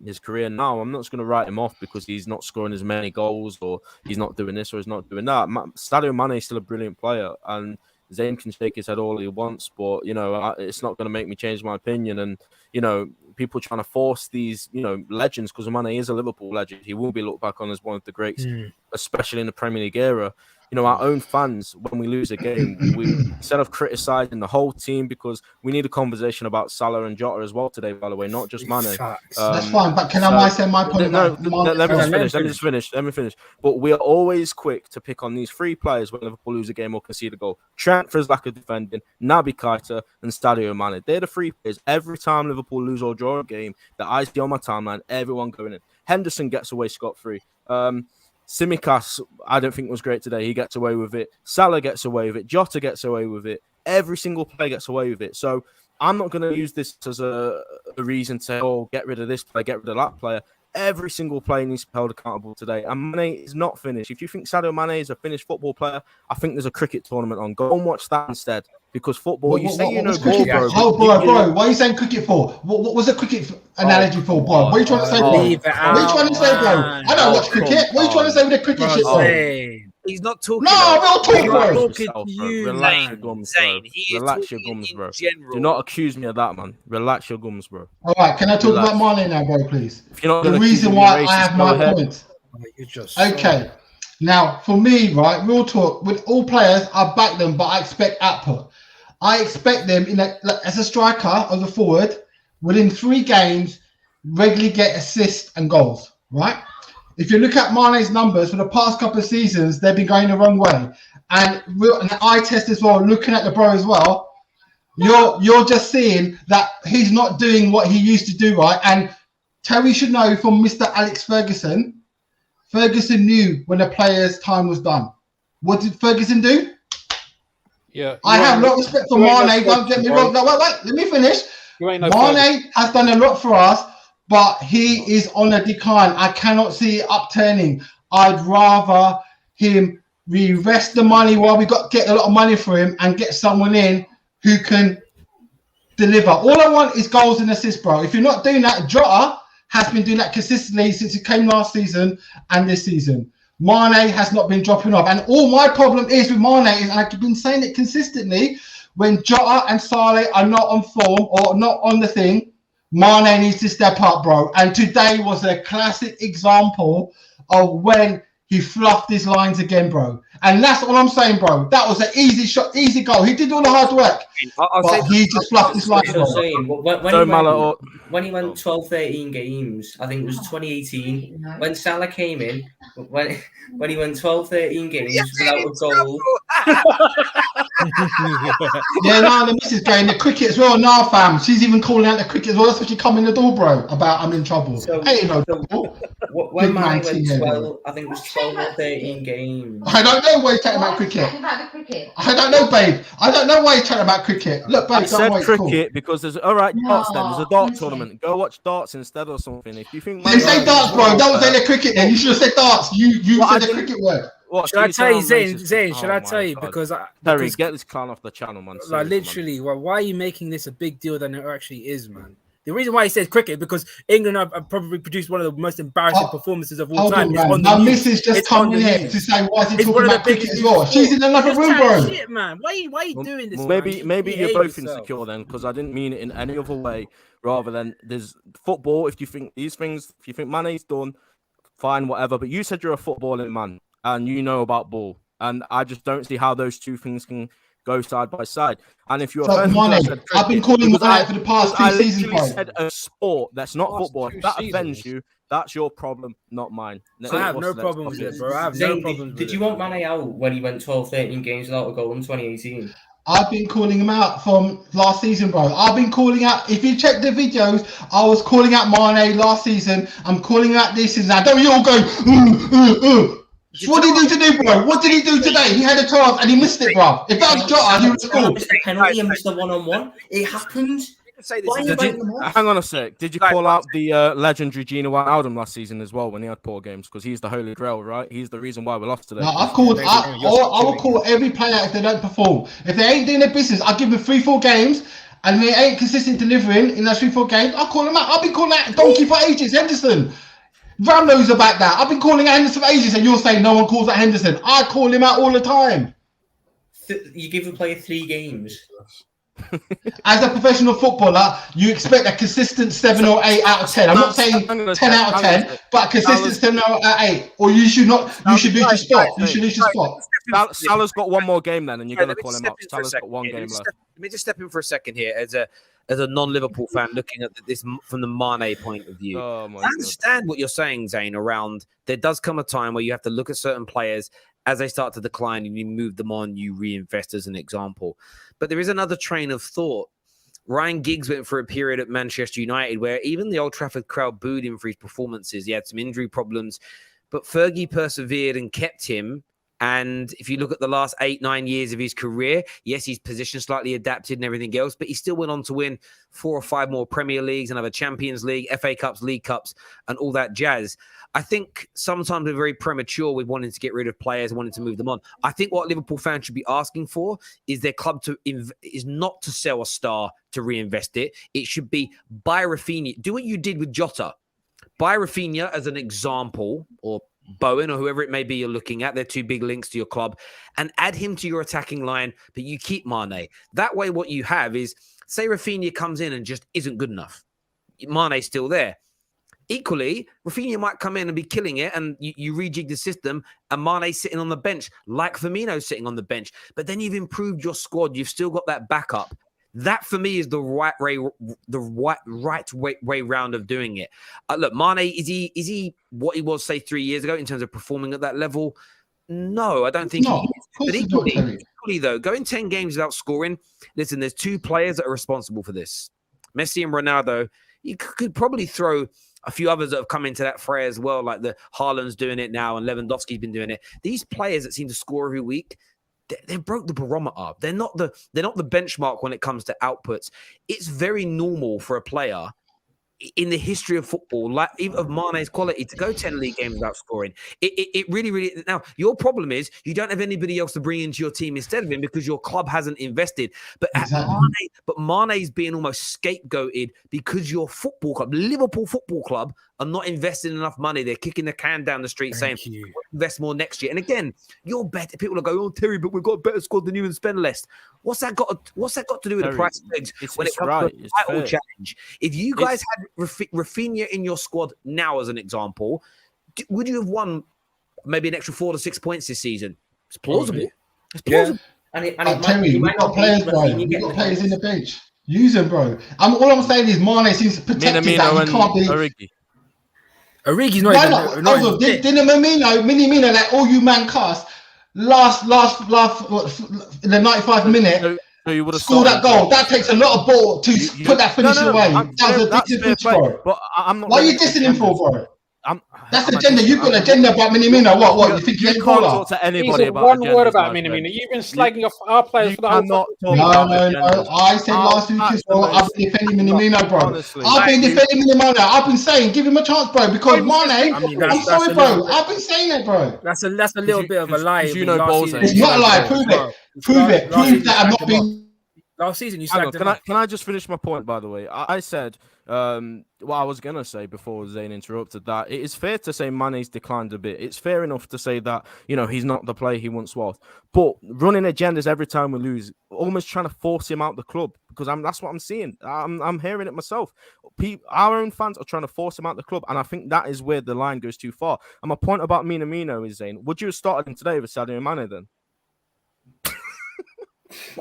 his career now, I'm not just gonna write him off because he's not scoring as many goals or he's not doing this or he's not doing that. Sadio Mane is still a brilliant player, and Zayn can shake his head all he wants, but, you know, it's not going to make me change my opinion. And, you know, people trying to force these, you know, legends, because Mane is a Liverpool legend. He will be looked back on as one of the greats, especially in the Premier League era. You know, our own fans, when we lose a game, we instead of criticising the whole team, because we need a conversation about Salah and Jota as well today, by the way, not just Mane. That's fine, but can I say my point? Let me finish. But we are always quick to pick on these 3 players when Liverpool lose a game or concede a goal. Trent for his lack of defending, Naby Keita and Sadio Mane. They're the 3 players. Every time Liverpool lose or draw a game that I see on my timeline, everyone going in. Henderson gets away scot-free. Tsimikas, I don't think was great today. He gets away with it. Salah gets away with it. Jota gets away with it. Every single player gets away with it. So I'm not going to use this as a reason to say, oh, get rid of this player, get rid of that player. Every single player needs to be held accountable today. And Mane is not finished. If you think Sadio Mane is a finished football player, I think there's a cricket tournament on. Go and watch that instead. Because football, you say you know ball, bro. Oh, bro, what are you saying cricket for? What was a cricket analogy for, bro? What are you trying to say, bro? What are you trying to say, bro? I don't watch cricket. What are you trying to say with the cricket shit, bro? He's not talking. No, we'll talk, bro. Talking to you, relax your gums, bro. Relax your gums, bro. Do not accuse me of that, man. Relax your gums, bro. All right, can I talk about Mane now, bro, please? If you're not the reason why I have my points. Okay. Now, for me, right, real talk, with all players, I back them, but I expect output. I expect them, as a striker, as a forward, within 3 games, regularly get assists and goals, right? If you look at Mane's numbers for the past couple of seasons, they've been going the wrong way. And an eye test as well, looking at the bro as well, you're just seeing that he's not doing what he used to do, right? And Terry should know from Mr. Alex Ferguson, Ferguson knew when a player's time was done. What did Ferguson do? Yeah, I have a lot of respect for Mane. Don't get me wrong. No, wait. Let me finish. Mane has done a lot for us, but he is on a decline. I cannot see it upturning. I'd rather him reinvest the money while we get a lot of money for him and get someone in who can deliver. All I want is goals and assists, bro. If you're not doing that, Jota has been doing that consistently since he came last season and this season. Mane has not been dropping off. And all my problem is with Mane is, and I've been saying it consistently, when Jota and Saleh are not on form or not on the thing, Mane needs to step up, bro. And today was a classic example of when he fluffed his lines again, bro. And that's all I'm saying, bro. That was an easy shot, easy goal. He did all the hard work, but he just fluffed his lines. When he went 12, 13 games, I think it was 2018, when Salah came in, when he went 12, 13 games without a goal. Yeah, no, the missus going the cricket as well. Nah, fam, she's even calling out the cricket as well. That's what she come in the door, bro, about I'm in trouble. So, when Mane went 12, I think it was 12 or 13 games. I don't know why he's chatting about cricket. I don't know, babe. I don't know why he's chatting about cricket. Look, babe, I said cricket because there's darts then. There's a dart tournament. Go watch darts instead or something. If you think they say darts, bro, don't say the cricket then. You should have said darts. You said the cricket word. Should I tell you, Zain? Should I tell you? Because Terry, get this clown off the channel, man. Like literally, why are you making this a big deal than it actually is, man? The reason why he says cricket because England have probably produced one of the most embarrassing performances of all time. My missus just coming here to say why is he talking about cricket as well? She's in another room, bro. Shit, man. Why are you doing this? Maybe you're both insecure then, because I didn't mean it in any other way. Rather than there's football. If you think these things, if you think Mane's done, fine, whatever. But you said you're a footballing man and you know about ball, and I just don't see how those two things can go side by side. And if you're So, Mane, I've been calling Mane out for the past 2 seasons, bro. I said a sport that's not football. If that offends seasons. you, that's your problem, not mine. I have no problem with it, bro. I have no problem with it. Did you want Mane out when he went 12, 13 games without a goal in 2018? I've been calling him out from last season, bro. I've been calling out. If you check the videos, I was calling out Mane last season. I'm calling him out this season. I don't you all go, What did he do today, bro? What did he do today? He had a chance and he missed it, bro. If that was Jota, he would score. Missed the penalty and missed the one-on-one. It happens. Hang on a sec. Did you call out the legendary Gino Wijnaldum last season as well when he had poor games? Because he's the holy grail, right? He's the reason why we lost today. No, I will call every player if they don't perform. If they ain't doing their business, I'll give them 3-4 games, and they ain't consistent delivering in those 3-4 games, I'll call them out. I've been calling out Donkey for ages, Henderson. Ram knows about that. I've been calling out Henderson for ages, and you're saying no one calls out Henderson. I call him out all the time. You give a player 3 games. As a professional footballer, you expect a consistent 7 or 8 out of 10. I'm not saying 10 out of 10, but a consistent 7 out of 8. Or you should not. You should lose your spot. You should lose your spot. Salah's got one more game then, and you're going to call him up. Salah's got one game left. Let me just step in for a second here as a non-Liverpool fan looking at this from the Mane point of view. I understand what you're saying, Zain, around there does come a time where you have to look at certain players as they start to decline and you move them on, you reinvest as an example. But there is another train of thought. Ryan Giggs went for a period at Manchester United where even the Old Trafford crowd booed him for his performances. He had some injury problems, but Fergie persevered and kept him. And if you look at the last 8-9 years of his career, yes, his position slightly adapted and everything else, but he still went on to win 4 or 5 more Premier Leagues, another Champions League, FA Cups, League Cups, and all that jazz. I think sometimes we're very premature with wanting to get rid of players, wanting to move them on. I think what Liverpool fans should be asking for is their club is not to sell a star to reinvest it. It should be buy Rafinha. Do what you did with Jota. Buy Rafinha as an example, or Bowen or whoever it may be you're looking at. They're 2 big links to your club, and add him to your attacking line, but you keep Mane. That way what you have is, say Rafinha comes in and just isn't good enough. Mane's still there. Equally, Rafinha might come in and be killing it, and you rejig the system, and Mane's sitting on the bench, like Firmino's sitting on the bench. But then you've improved your squad. You've still got that backup. That, for me, is the right way round of doing it. Look, Mane, is he what he was, say, 3 years ago in terms of performing at that level? No, I don't think he is. But equally, though, going 10 games without scoring, listen, there's 2 players that are responsible for this. Messi and Ronaldo. You could probably throw a few others that have come into that fray as well, like the Haaland's doing it now and Lewandowski's been doing it. These players that seem to score every week, they broke the barometer. They're not the benchmark when it comes to outputs. It's very normal for a player in the history of football, like even of Mane's quality, to go 10 league games without scoring. It really. Now, your problem is you don't have anybody else to bring into your team instead of him because your club hasn't invested. But Mane's being almost scapegoated because your football club, Liverpool Football Club, are not investing enough money. They're kicking the can down the street saying, we'll invest more next year. And again, you're better. People are going, oh, Terry, but we've got a better squad than you and spend less. What's that got to do with the price tags when it comes to the title challenge? If you guys had Rafinha in your squad now, as an example, would you have won maybe an extra 4 to 6 points this season? It's plausible. It's plausible. Yeah. Terry, we've got players, bro. We've got players in the bench. Use them, bro. All I'm saying is Mane seems protected that he can't be. Origi's not even. Didn't Minamino, like all you man cast, last in the 95th minute, score that goal. That takes a lot of ball to put that finish away. That was a decent finish, bro. Why are you dissing him for, bro? That's agenda. You've got an agenda about Minamino. What? You think you ain't can't talk to anybody about one word about Minamino. You've been slagging off our players for the whole time. No. I said last week as well, I've been defending Minamino, bro. I've been defending Minamino. I've been saying, give him a chance, bro, because Mane, I'm sorry, bro. I've been saying that, bro. That's a little bit of a lie. You know, it's not a lie. Prove it. Prove that I'm not being. Last season, you slagged him. Can I just finish my point, by the way? I said what I was going to say before Zain interrupted, that it is fair to say Mane's declined a bit. It's fair enough to say that, he's not the player he once was. But running agendas every time we lose, almost trying to force him out the club, because that's what I'm seeing. I'm hearing it myself. Our own fans are trying to force him out the club, and I think that is where the line goes too far. And my point about Minamino is, Zain, would you have started him today with Sadio Mane then?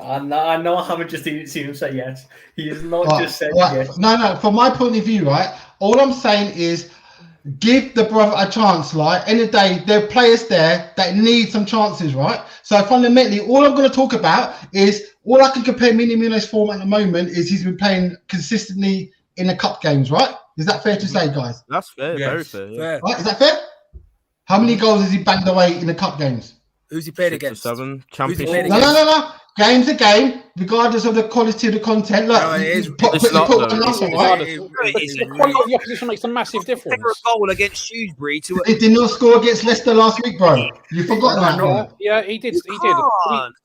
I know I haven't just seen him say yes. He has not Right, just said right. yes. No. From my point of view, right. All I'm saying is, give the brother a chance. Like, end of the day, there are players there that need some chances, right? So fundamentally, all I'm going to talk about is all I can compare Minamino's form at the moment is he's been playing consistently in the cup games, right? Is that fair to say, guys? That's fair, Yes, very fair. Yeah. fair. Right? Is that fair? How many goals has he banged away in the cup games? Who's he played 6 or against? 7 Who's he championship. played No. against? Game's a game, regardless of the quality of the content. Look, No, it you is- put it's not, one though. up, It's right? The quality of the opposition makes a massive difference. For a goal against Shrewsbury to He did not score against Leicester last week, bro. You forgot that, bro. Yeah, he did. He did.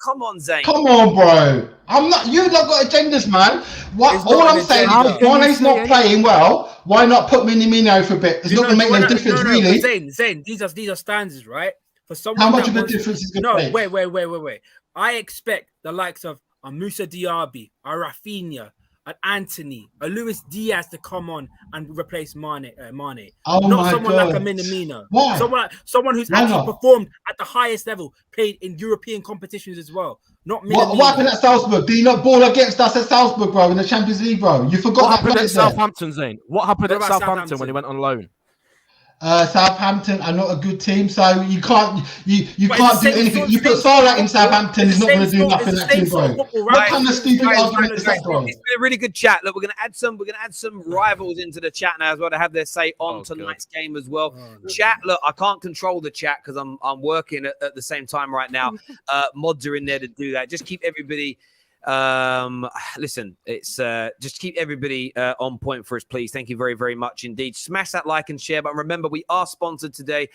Come on, Zayn. Come on, bro. I'm not. You lot got agendas, man. What? It's All not I'm an saying agenda. is, Mane's not playing well. Why not put Minamino for a bit? It's not going to make no difference, really. Zayn, these are stances, right? For someone How much that of a wants- difference is going to No, make? wait. I expect the likes of a Musa Diaby, a Rafinha, an Anthony, a Luis Diaz to come on and replace Mane. Oh Not my someone God. like a Minamino. Why? Someone who's Why actually not? performed at the highest level, played in European competitions as well. Not Minamino. What happened at Salzburg? Did he not ball against us at Salzburg, bro, in the Champions League, bro? You forgot What that happened at player's there. Southampton, Zayn? What happened What at about Southampton when he Southampton? went on loan? Southampton are not a good team, so you can't you But can't it's do the same anything. sort- You put same Salah sort in of Southampton, it's he's not the going to same do sort- nothing it's that the same team, sort bro. of football, What right? kind of stupid Guys, argument is that, bro? It's been a really good chat. Look, we're gonna add some rivals into the chat now as well to have their say on Oh, tonight's game as well. Oh, Chat, look, I can't control the chat because I'm working at the same time right now. Mods are in there to do that. Just keep everybody listen, it's just keep everybody on point for us, please. Thank you very, very much indeed. Smash that like and share, but remember, we are sponsored today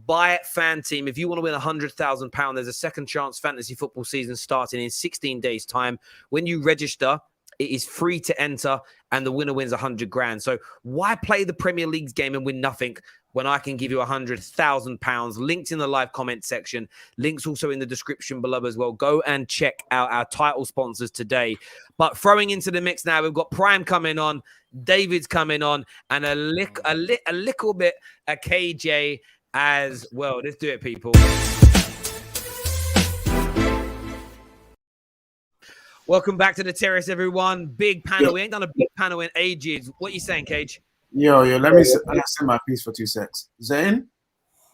by Fan Team. If you want to win £100,000, there's a second chance fantasy football season starting in 16 days time. When you register, it is free to enter and the winner wins 100 grand. So why play the Premier League's game and win nothing when I can give you £100,000? Links in the live comment section. Links also in the description below as well. Go and check out our title sponsors today. But throwing into the mix now, we've got Prime coming on, David's coming on, and a little bit a KJ as well. Let's do it, people. Welcome back to the terrace, everyone. Big panel. We ain't done a big panel in ages. What are you saying, Cage? Yo, let me say my piece for 2 secs. Zayn,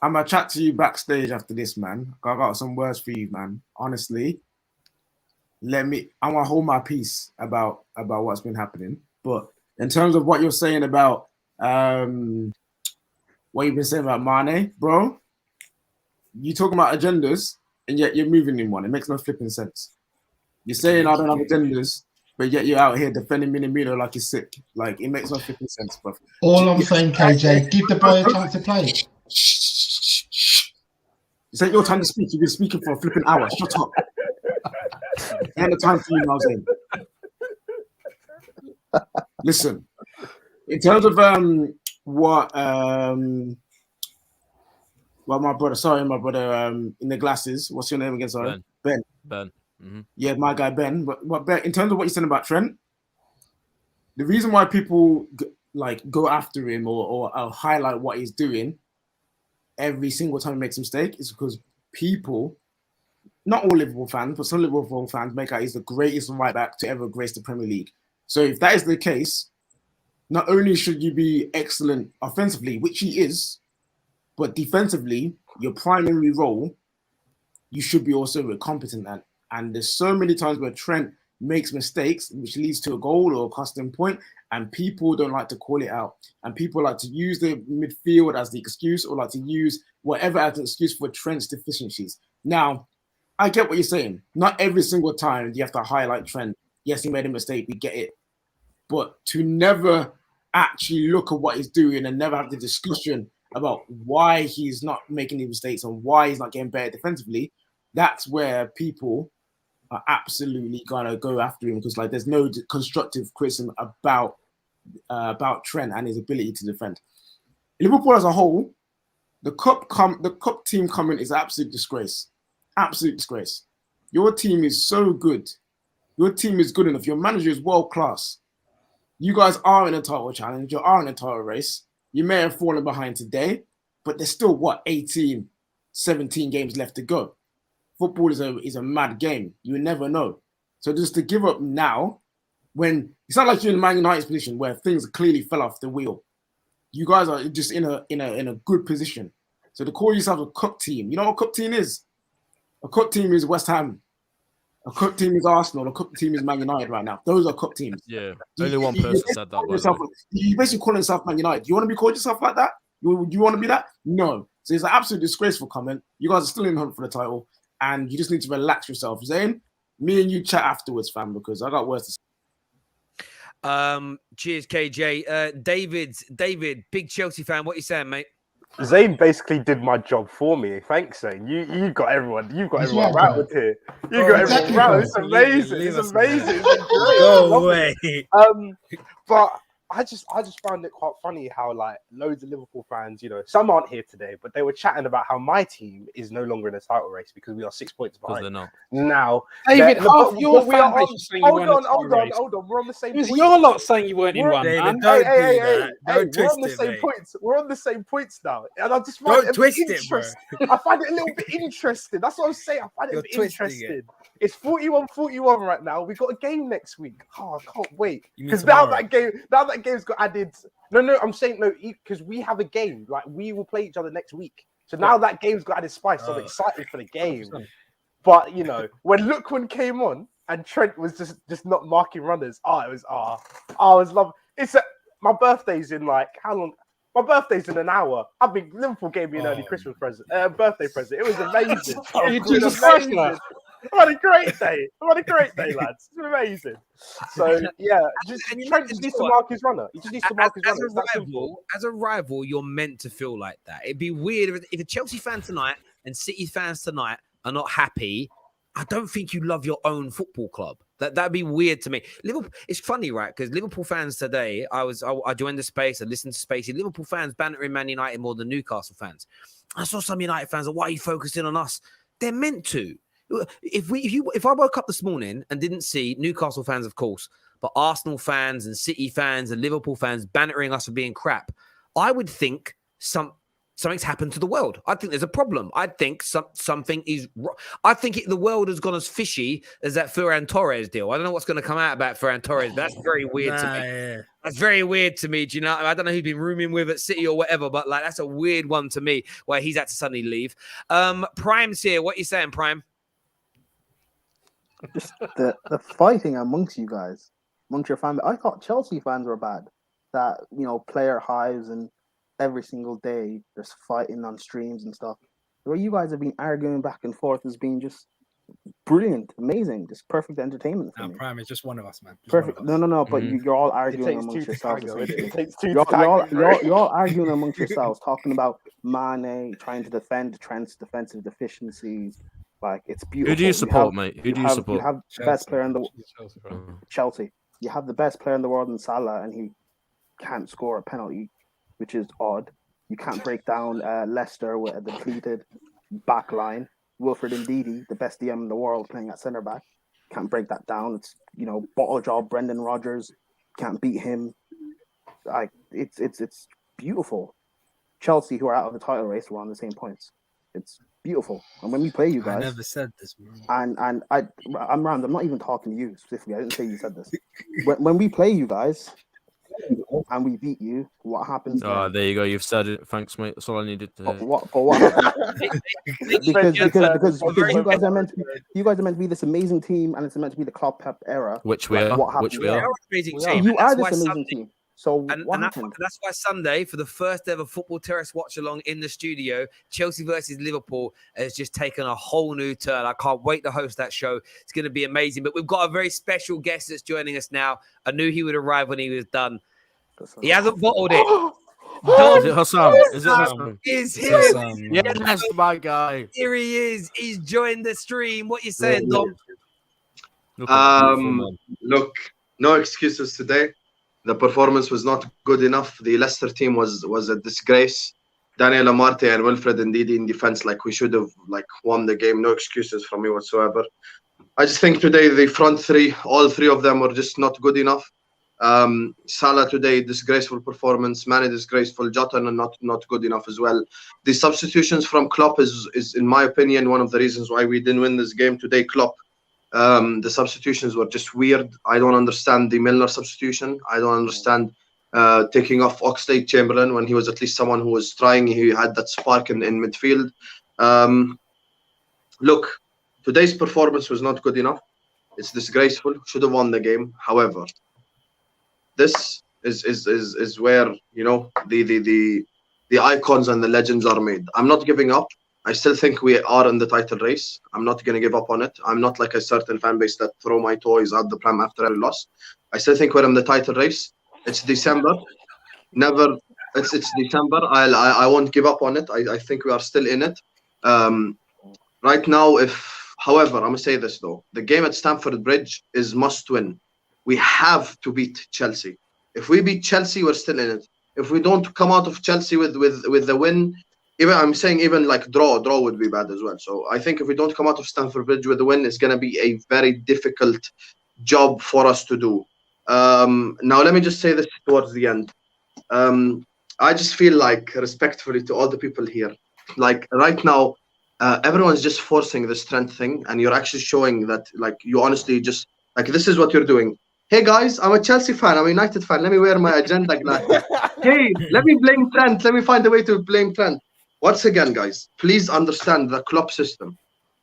I'm gonna chat to you backstage after this, man. I got some words for you, man. Honestly, I want to hold my peace about what's been happening. But in terms of what you're saying about what you've been saying about Mane, bro, you talking about agendas and yet you're moving in one. It makes no flipping sense. You're saying I don't have agendas, but yet you're out here defending Minamino like he's sick. Like, it makes no flipping sense, bro. All I'm saying, KJ, give the boy a chance to play. It's ain't your time to speak. You've been speaking for a flipping hour. Shut up. Ain't the time for you now, Zayn. Listen, in terms of what my brother in the glasses. What's your name again? Sorry, Ben. Mm-hmm. Yeah, my guy Ben. But Ben, in terms of what you're saying about Trent, the reason why people go after him or highlight what he's doing every single time he makes a mistake is because people, not all Liverpool fans, but some Liverpool fans make out he's the greatest right back to ever grace the Premier League. So if that is the case, not only should you be excellent offensively, which he is, but defensively, your primary role, you should be also competent at. And there's so many times where Trent makes mistakes, which leads to a goal or a custom point, and people don't like to call it out. And people like to use the midfield as the excuse or like to use whatever as an excuse for Trent's deficiencies. Now, I get what you're saying. Not every single time you have to highlight Trent. Yes, he made a mistake. We get it. But to never actually look at what he's doing and never have the discussion about why he's not making these mistakes and why he's not getting better defensively, that's where people are absolutely gonna go after him, because there's no constructive criticism about Trent and his ability to defend. Liverpool as a whole, the cup team coming is an absolute disgrace. Absolute disgrace. Your team is so good. Your team is good enough. Your manager is world class. You guys are in a title challenge. You are in a title race. You may have fallen behind today, but there's still 18, 17 games left to go. Football is a mad game. You never know. So just to give up now, when it's not like you're in Man United's position where things clearly fell off the wheel. You guys are just in a good position. So to call yourself a cup team, you know what a cup team is? A cup team is West Ham. A cup team is Arsenal. A cup team is Man United right now. Those are cup teams. Yeah, only one person said that. You basically calling yourself Man United. Do you want to be called yourself like that? Do you want to be that? No. So it's an absolute disgraceful comment. You guys are still in the hunt for the title, and you just need to relax yourself. Zain, me and you chat afterwards, fam, because I got worse to say. Cheers, KJ. David, big Chelsea fan. What you saying, mate? Zain basically did my job for me. Thanks, Zain. You got everyone. You got everyone rattled here. You got everyone rattled. It's amazing. It's amazing. Go away. But I just found it quite funny how like loads of Liverpool fans, you know, some aren't here today, but they were chatting about how my team is no longer in a title race because we are 6 points behind. They're not. Now, David, half your fan base is saying you weren't in a title race. Hold on. We're on the same. It was your lot saying you weren't in one. David, Man. Hey, we're on the same points. We're on the same points now, and I just find it interesting. I find it a little bit interesting. That's what I'm saying. I find it a bit interesting. It's 41-41 right now. We got a game next week. Oh, I can't wait because now that game's got added. No, I'm saying no because we have a game. Like we will play each other next week. So now that game's got added spice. So I'm excited for the game. But you know, when Lookman came on and Trent was just not marking runners, I was loving. My birthday's in like how long? My birthday's in an hour. Liverpool gave me an early Christmas present, birthday present. It was amazing. What a great day! What a great day, lads! It's been amazing. So yeah, Trent just needs to mark his runner. He just needs to mark his runner. As a rival, you're meant to feel like that. It'd be weird if a Chelsea fan tonight and City fans tonight are not happy. I don't think you love your own football club. That'd be weird to me. Liverpool. It's funny, right? Because Liverpool fans today, I joined the space. I listened to Spacey. Liverpool fans bantering Man United more than Newcastle fans. I saw some United fans. Why are you focusing on us? They're meant to. If I woke up this morning and didn't see Newcastle fans, of course, but Arsenal fans and City fans and Liverpool fans bantering us for being crap, I would think something's happened to the world. I think there's a problem. I think something is wrong. I think the world has gone as fishy as that Ferran Torres deal. I don't know what's going to come out about Ferran Torres, but that's very weird to me. Yeah. That's very weird to me. Do you know? I don't know who's been rooming with at City or whatever, but like that's a weird one to me where he's had to suddenly leave. Prime's here. What are you saying, Prime? Just the fighting amongst you guys, amongst your family. I thought Chelsea fans were bad. That, you know, player hives and every single day there's fighting on streams and stuff. The way you guys have been arguing back and forth has been just brilliant, amazing, just perfect entertainment for me. Prime is just one of us, man. Just perfect. No, but you're all arguing amongst yourselves. You're all arguing amongst yourselves, talking about Mane trying to defend Trent's defensive deficiencies. Like, it's beautiful. Who do you support, mate? Who do you support? You have the best player in the world. Chelsea. You have the best player in the world in Salah, and he can't score a penalty, which is odd. You can't break down Leicester with a depleted back line. Wilfred Ndidi, the best DM in the world, playing at centre back. Can't break that down. It's, you know, bottle job. Brendan Rodgers, can't beat him. Like, it's beautiful. Chelsea, who are out of the title race, were on the same points. It's beautiful. And when we play you guys, I never said this, man. And I'm Rand. I'm not even talking to you specifically. I didn't say you said this. When we play you guys and we beat you, what happens? Oh, there you go. You've said it. Thanks, mate. That's all I needed to hear. What happens? because you guys are meant to be this amazing team, and it's meant to be the Klopp Pep era. Which we are. Which we are. You are this amazing team. So that's why Sunday, for the first ever Football Terrace watch along in the studio, Chelsea versus Liverpool has just taken a whole new turn. I can't wait to host that show. It's going to be amazing. But we've got a very special guest that's joining us now. I knew he would arrive when he was done. He hasn't bottled it. Is it HUSAM? Is it HUSAM? Is here. Yeah, that's my guy. Here he is. He's joined the stream. What you saying, Dom? Look, no excuses today. The performance was not good enough. The Leicester team was a disgrace. Daniel Amarte and Wilfred Ndidi in defense, like we should have won the game. No excuses from me whatsoever. I just think today the front three, all three of them were just not good enough. Salah today, disgraceful performance. Mane, disgraceful. Jota, not good enough as well. The substitutions from Klopp is in my opinion, one of the reasons why we didn't win this game today. Klopp The substitutions were just weird. I don't understand the Milner substitution. I don't understand taking off Oxlade-Chamberlain when he was at least someone who was trying. He had that spark in midfield. Look, today's performance was not good enough. It's disgraceful. Should have won the game. However, this is where, you know, the icons and the legends are made. I'm not giving up. I still think we are in the title race. I'm not going to give up on it. I'm not like a certain fan base that throw my toys out the pram after every loss. I still think we're in the title race. It's December. It's December. I won't give up on it. I think we are still in it. Right now, however, I'm going to say this though. The game at Stamford Bridge is must win. We have to beat Chelsea. If we beat Chelsea, we're still in it. If we don't come out of Chelsea with the win, even like draw would be bad as well. So I think if we don't come out of Stamford Bridge with the win, it's going to be a very difficult job for us to do. Now, let me just say this towards the end. I just feel like, respectfully to all the people here, like right now, everyone's just forcing this Trent thing, and you're actually showing that, like, you honestly just, like, this is what you're doing. Hey guys, I'm a Chelsea fan, I'm a United fan. Let me wear my agenda glasses. Hey, let me blame Trent. Let me find a way to blame Trent. Once again, guys, please understand the Klopp system.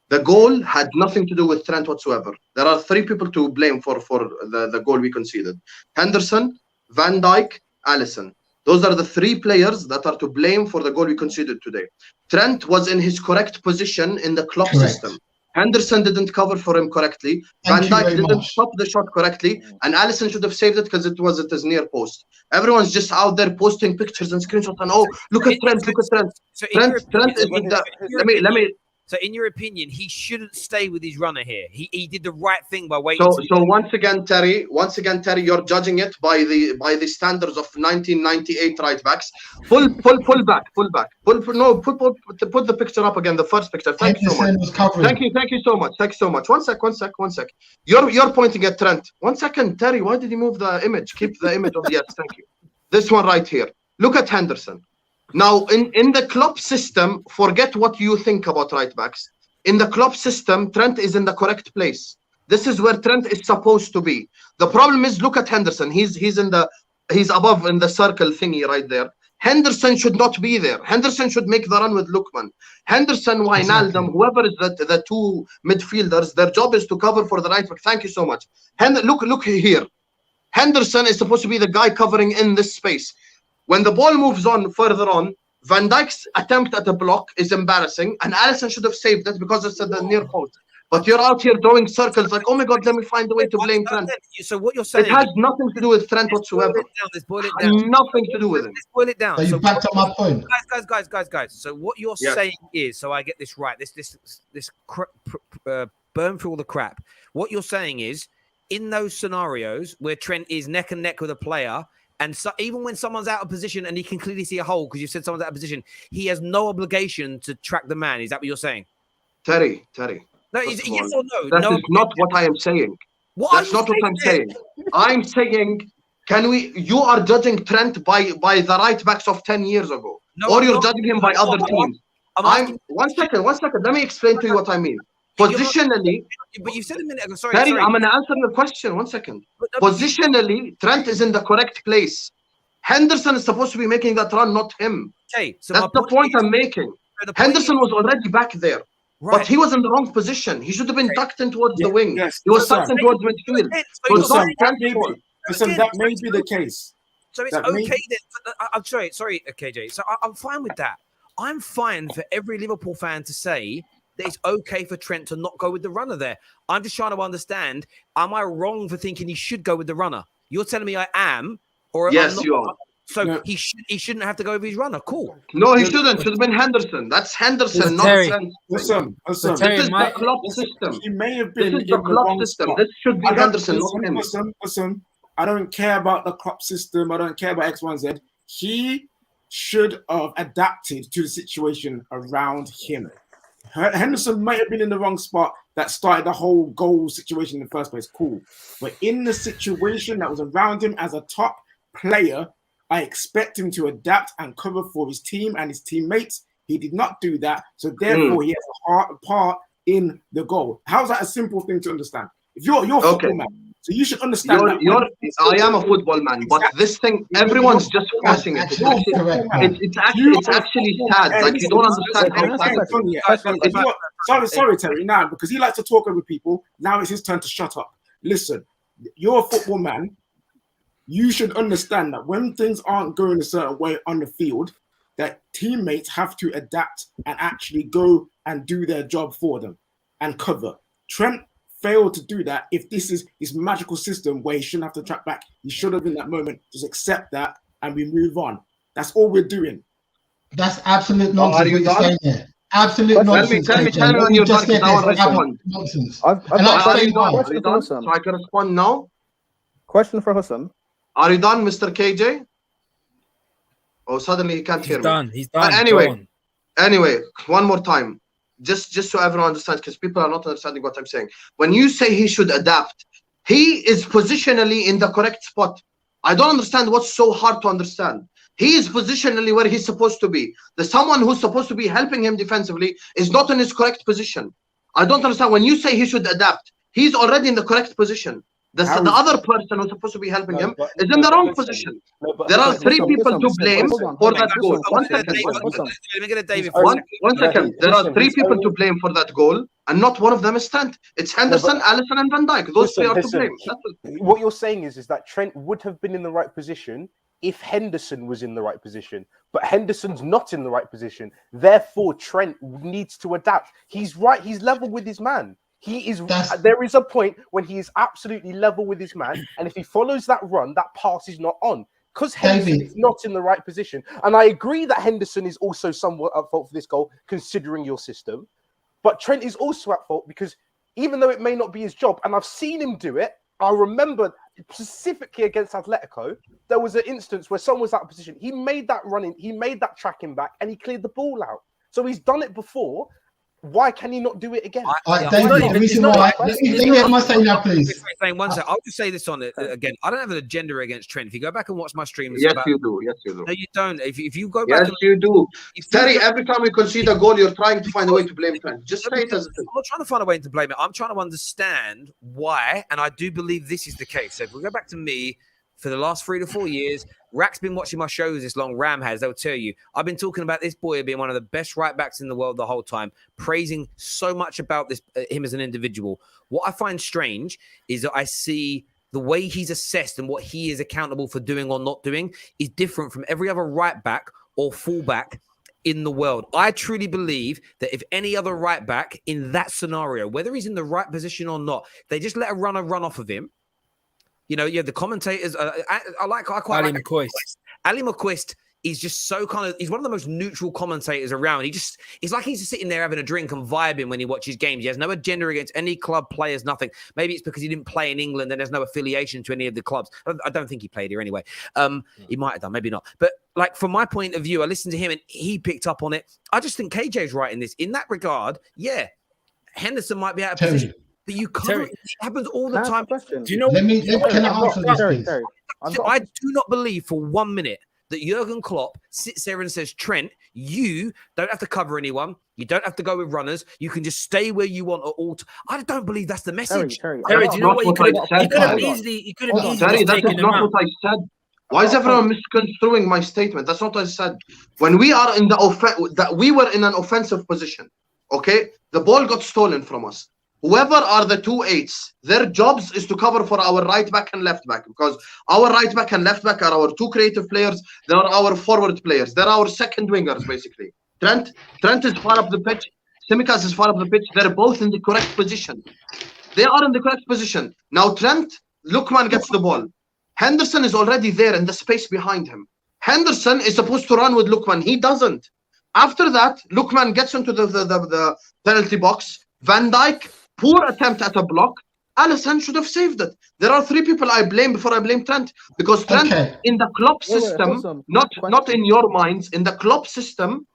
The goal had nothing to do with Trent whatsoever. There are 3 people to blame for the goal we conceded: Henderson, Van Dijk, Alisson. Those are the 3 players that are to blame for the goal we conceded today. Trent was in his correct position in the Klopp system. Henderson didn't cover for him correctly. Van Dijk didn't stop the shot correctly, and Alisson should have saved it because it was at his near post. Everyone's just out there posting pictures and screenshots and, oh, look at Trent, look at Trent. So Trent is with let me. So, in your opinion, he shouldn't stay with his runner here. He did the right thing by waiting. So once again, Terry, you're judging it by the standards of 1998 right backs. Pull back. Put the picture up again. The first picture. Thank you so much. Thank you so much. One sec. You're pointing at Trent. 1 second, Terry. Why did you move the image? Keep the image of yes. Thank you. This one right here. Look at Henderson. Now, in the Klopp system, forget what you think about right backs. In the Klopp system, Trent is in the correct place. This is where Trent is supposed to be. The problem is, look at Henderson. He's above in the circle thingy right there. Henderson should not be there. Henderson should make the run with Lookman. Henderson, Wijnaldum, whoever is the 2 midfielders, their job is to cover for the right back. Thank you so much. Look here. Henderson is supposed to be the guy covering in this space. When the ball moves on further on, Van Dijk's attempt at a block is embarrassing, and Alisson should have saved it because it's at the near post. But you're out here drawing circles like, oh my God, let me find a way to blame Trent. So what you're saying, it has nothing to do with Trent whatsoever. Let's boil it down. Nothing to do with it. Let's boil it down. So you backed up my point. Guys. So what you're saying is, so I get this right, this burn through all the crap. What you're saying is, in those scenarios where Trent is neck and neck with a player, and so even when someone's out of position and he can clearly see a hole because you said someone's out of position, he has no obligation to track the man. Is that what you're saying? Terry. No, is it yes or no? That is not what I am saying. That's not what I'm saying. I'm saying, you are judging Trent by the right backs of 10 years ago. No, or you're judging him by other teams. One second. Let me explain to you what I mean. Positionally, but you said a minute ago. Sorry, I'm going to answer your question. 1 second. Positionally, Trent is in the correct place. Henderson is supposed to be making that run, not him. Okay, so that's the point I'm making. Henderson was already back there, but he was in the wrong position. He should have been tucked in towards the wing. He was tucked in towards midfield. That may be the case. So it's okay then. I'm sorry, KJ. So I'm fine with that. I'm fine for every Liverpool fan to say that it's okay for Trent to not go with the runner there. I'm just trying to understand, am I wrong for thinking he should go with the runner? You're telling me I am, or yes, I'm not? You are. So no. he shouldn't have to go with his runner. Cool. No, he shouldn't. Should have been Henderson. That's Henderson, not Trent. Listen. This is the Klopp system. He may have been in the wrong system. This should be Henderson, not him. Listen. I don't care about the Klopp system. I don't care about X, Y, and Z. He should have adapted to the situation around him. Henderson might have been in the wrong spot that started the whole goal situation in the first place. Cool. But in the situation that was around him as a top player, I expect him to adapt and cover for his team and his teammates. He did not do that. So therefore, he has a part in the goal. How's that a simple thing to understand? If you're a football man, so you should understand that. I am a football man, but this thing, everyone's just forcing it. It's actually sad. Like, you don't understand how sad. Sorry, Terry. Now, because he likes to talk over people, now it's his turn to shut up. Listen, you're a football man. You should understand that when things aren't going a certain way on the field, that teammates have to adapt and actually go and do their job for them and cover. Trent failed to do that. If this is his magical system where he shouldn't have to track back, he should have in that moment just accept that and we move on. That's all we're doing. That's absolute nonsense. What you're saying there. Absolute nonsense. Tell me when you're talking. Nonsense. I've got a question for Husam. So I can respond now. Question for Husam. Are you done, Mr. KJ? Oh, suddenly he can't hear me. He's done. Anyway, one more time. Just so everyone understands, because people are not understanding what I'm saying. When you say he should adapt, he is positionally in the correct spot. I don't understand what's so hard to understand. He is positionally where he's supposed to be. The someone who's supposed to be helping him defensively is not in his correct position. I don't understand. When you say he should adapt, he's already in the correct position. The other person who's supposed to be helping him is in the wrong position. There are three people to blame for that goal. One second. There are three people to blame for that goal, and not one of them is Trent. It's Henderson, Alisson, and Van Dijk. Those three are to blame. What you're saying is that Trent would have been in the right position if Henderson was in the right position. But Henderson's not in the right position. Therefore, Trent needs to adapt. He's right. He's level with his man. There is a point when he is absolutely level with his man, and if he follows that run, that pass is not on because Henderson is not in the right position. And I agree that Henderson is also somewhat at fault for this goal, considering your system. But Trent is also at fault because even though it may not be his job, and I've seen him do it, I remember specifically against Atletico, there was an instance where someone was out of position. He made that running, he made that tracking back, and he cleared the ball out. So he's done it before. Why can he not do it again? David, the reason why. Let me have my say now, please. One second. I'll just say this on it again. I don't have an agenda against Trent. If you go back and watch my stream, yes, you do. Yes, you do. No, you don't. If you go back, yes, you do. Terry, every time we concede a goal, you're trying to find a way to blame Trent. Just say it as it is. I'm not trying to find a way to blame it. I'm trying to understand why, and I do believe this is the case. So if we go back to me, for the last 3 to 4 years, Rack's been watching my shows this long. Ram has. They'll tell you. I've been talking about this boy being one of the best right backs in the world the whole time, praising so much about him as an individual. What I find strange is that I see the way he's assessed and what he is accountable for doing or not doing is different from every other right back or fullback in the world. I truly believe that if any other right back in that scenario, whether he's in the right position or not, they just let a runner run off of him. You know, the commentators. I quite Ali like McCoist. Ali McCoist is just so he's one of the most neutral commentators around. It's like he's just sitting there having a drink and vibing when he watches games. He has no agenda against any club, players, nothing. Maybe it's because he didn't play in England and there's no affiliation to any of the clubs. I don't think he played here anyway. He might have done, maybe not. But like from my point of view, I listened to him and he picked up on it. I just think KJ's right in this. In that regard, yeah, Henderson might be out of position. But you can't. It happens all the time. Do you know? Can I answer this, please? I do not believe for 1 minute that Jurgen Klopp sits there and says, Trent, you don't have to cover anyone. You don't have to go with runners. You can just stay where you want at all. I don't believe that's the message. Terry, do you know what? You could have easily taken him out. What I said. Why is everyone misconstruing my statement? That's not what I said. When we are in we were in an offensive position. Okay, the ball got stolen from us. Whoever are the 2-8s, their jobs is to cover for our right back and left back, because our right back and left back are our two creative players. They are our forward players. They're our second wingers, basically. Trent is far up the pitch. Tsimikas is far up the pitch. They're both in the correct position. They are in the correct position. Now, Lookman gets the ball. Henderson is already there in the space behind him. Henderson is supposed to run with Lookman. He doesn't. After that, Lookman gets into the penalty box. Van Dijk, poor attempt at a block. Alisson should have saved it. There are three people I blame before I blame Trent, because Trent in the Klopp system, not in your minds, in the Klopp system,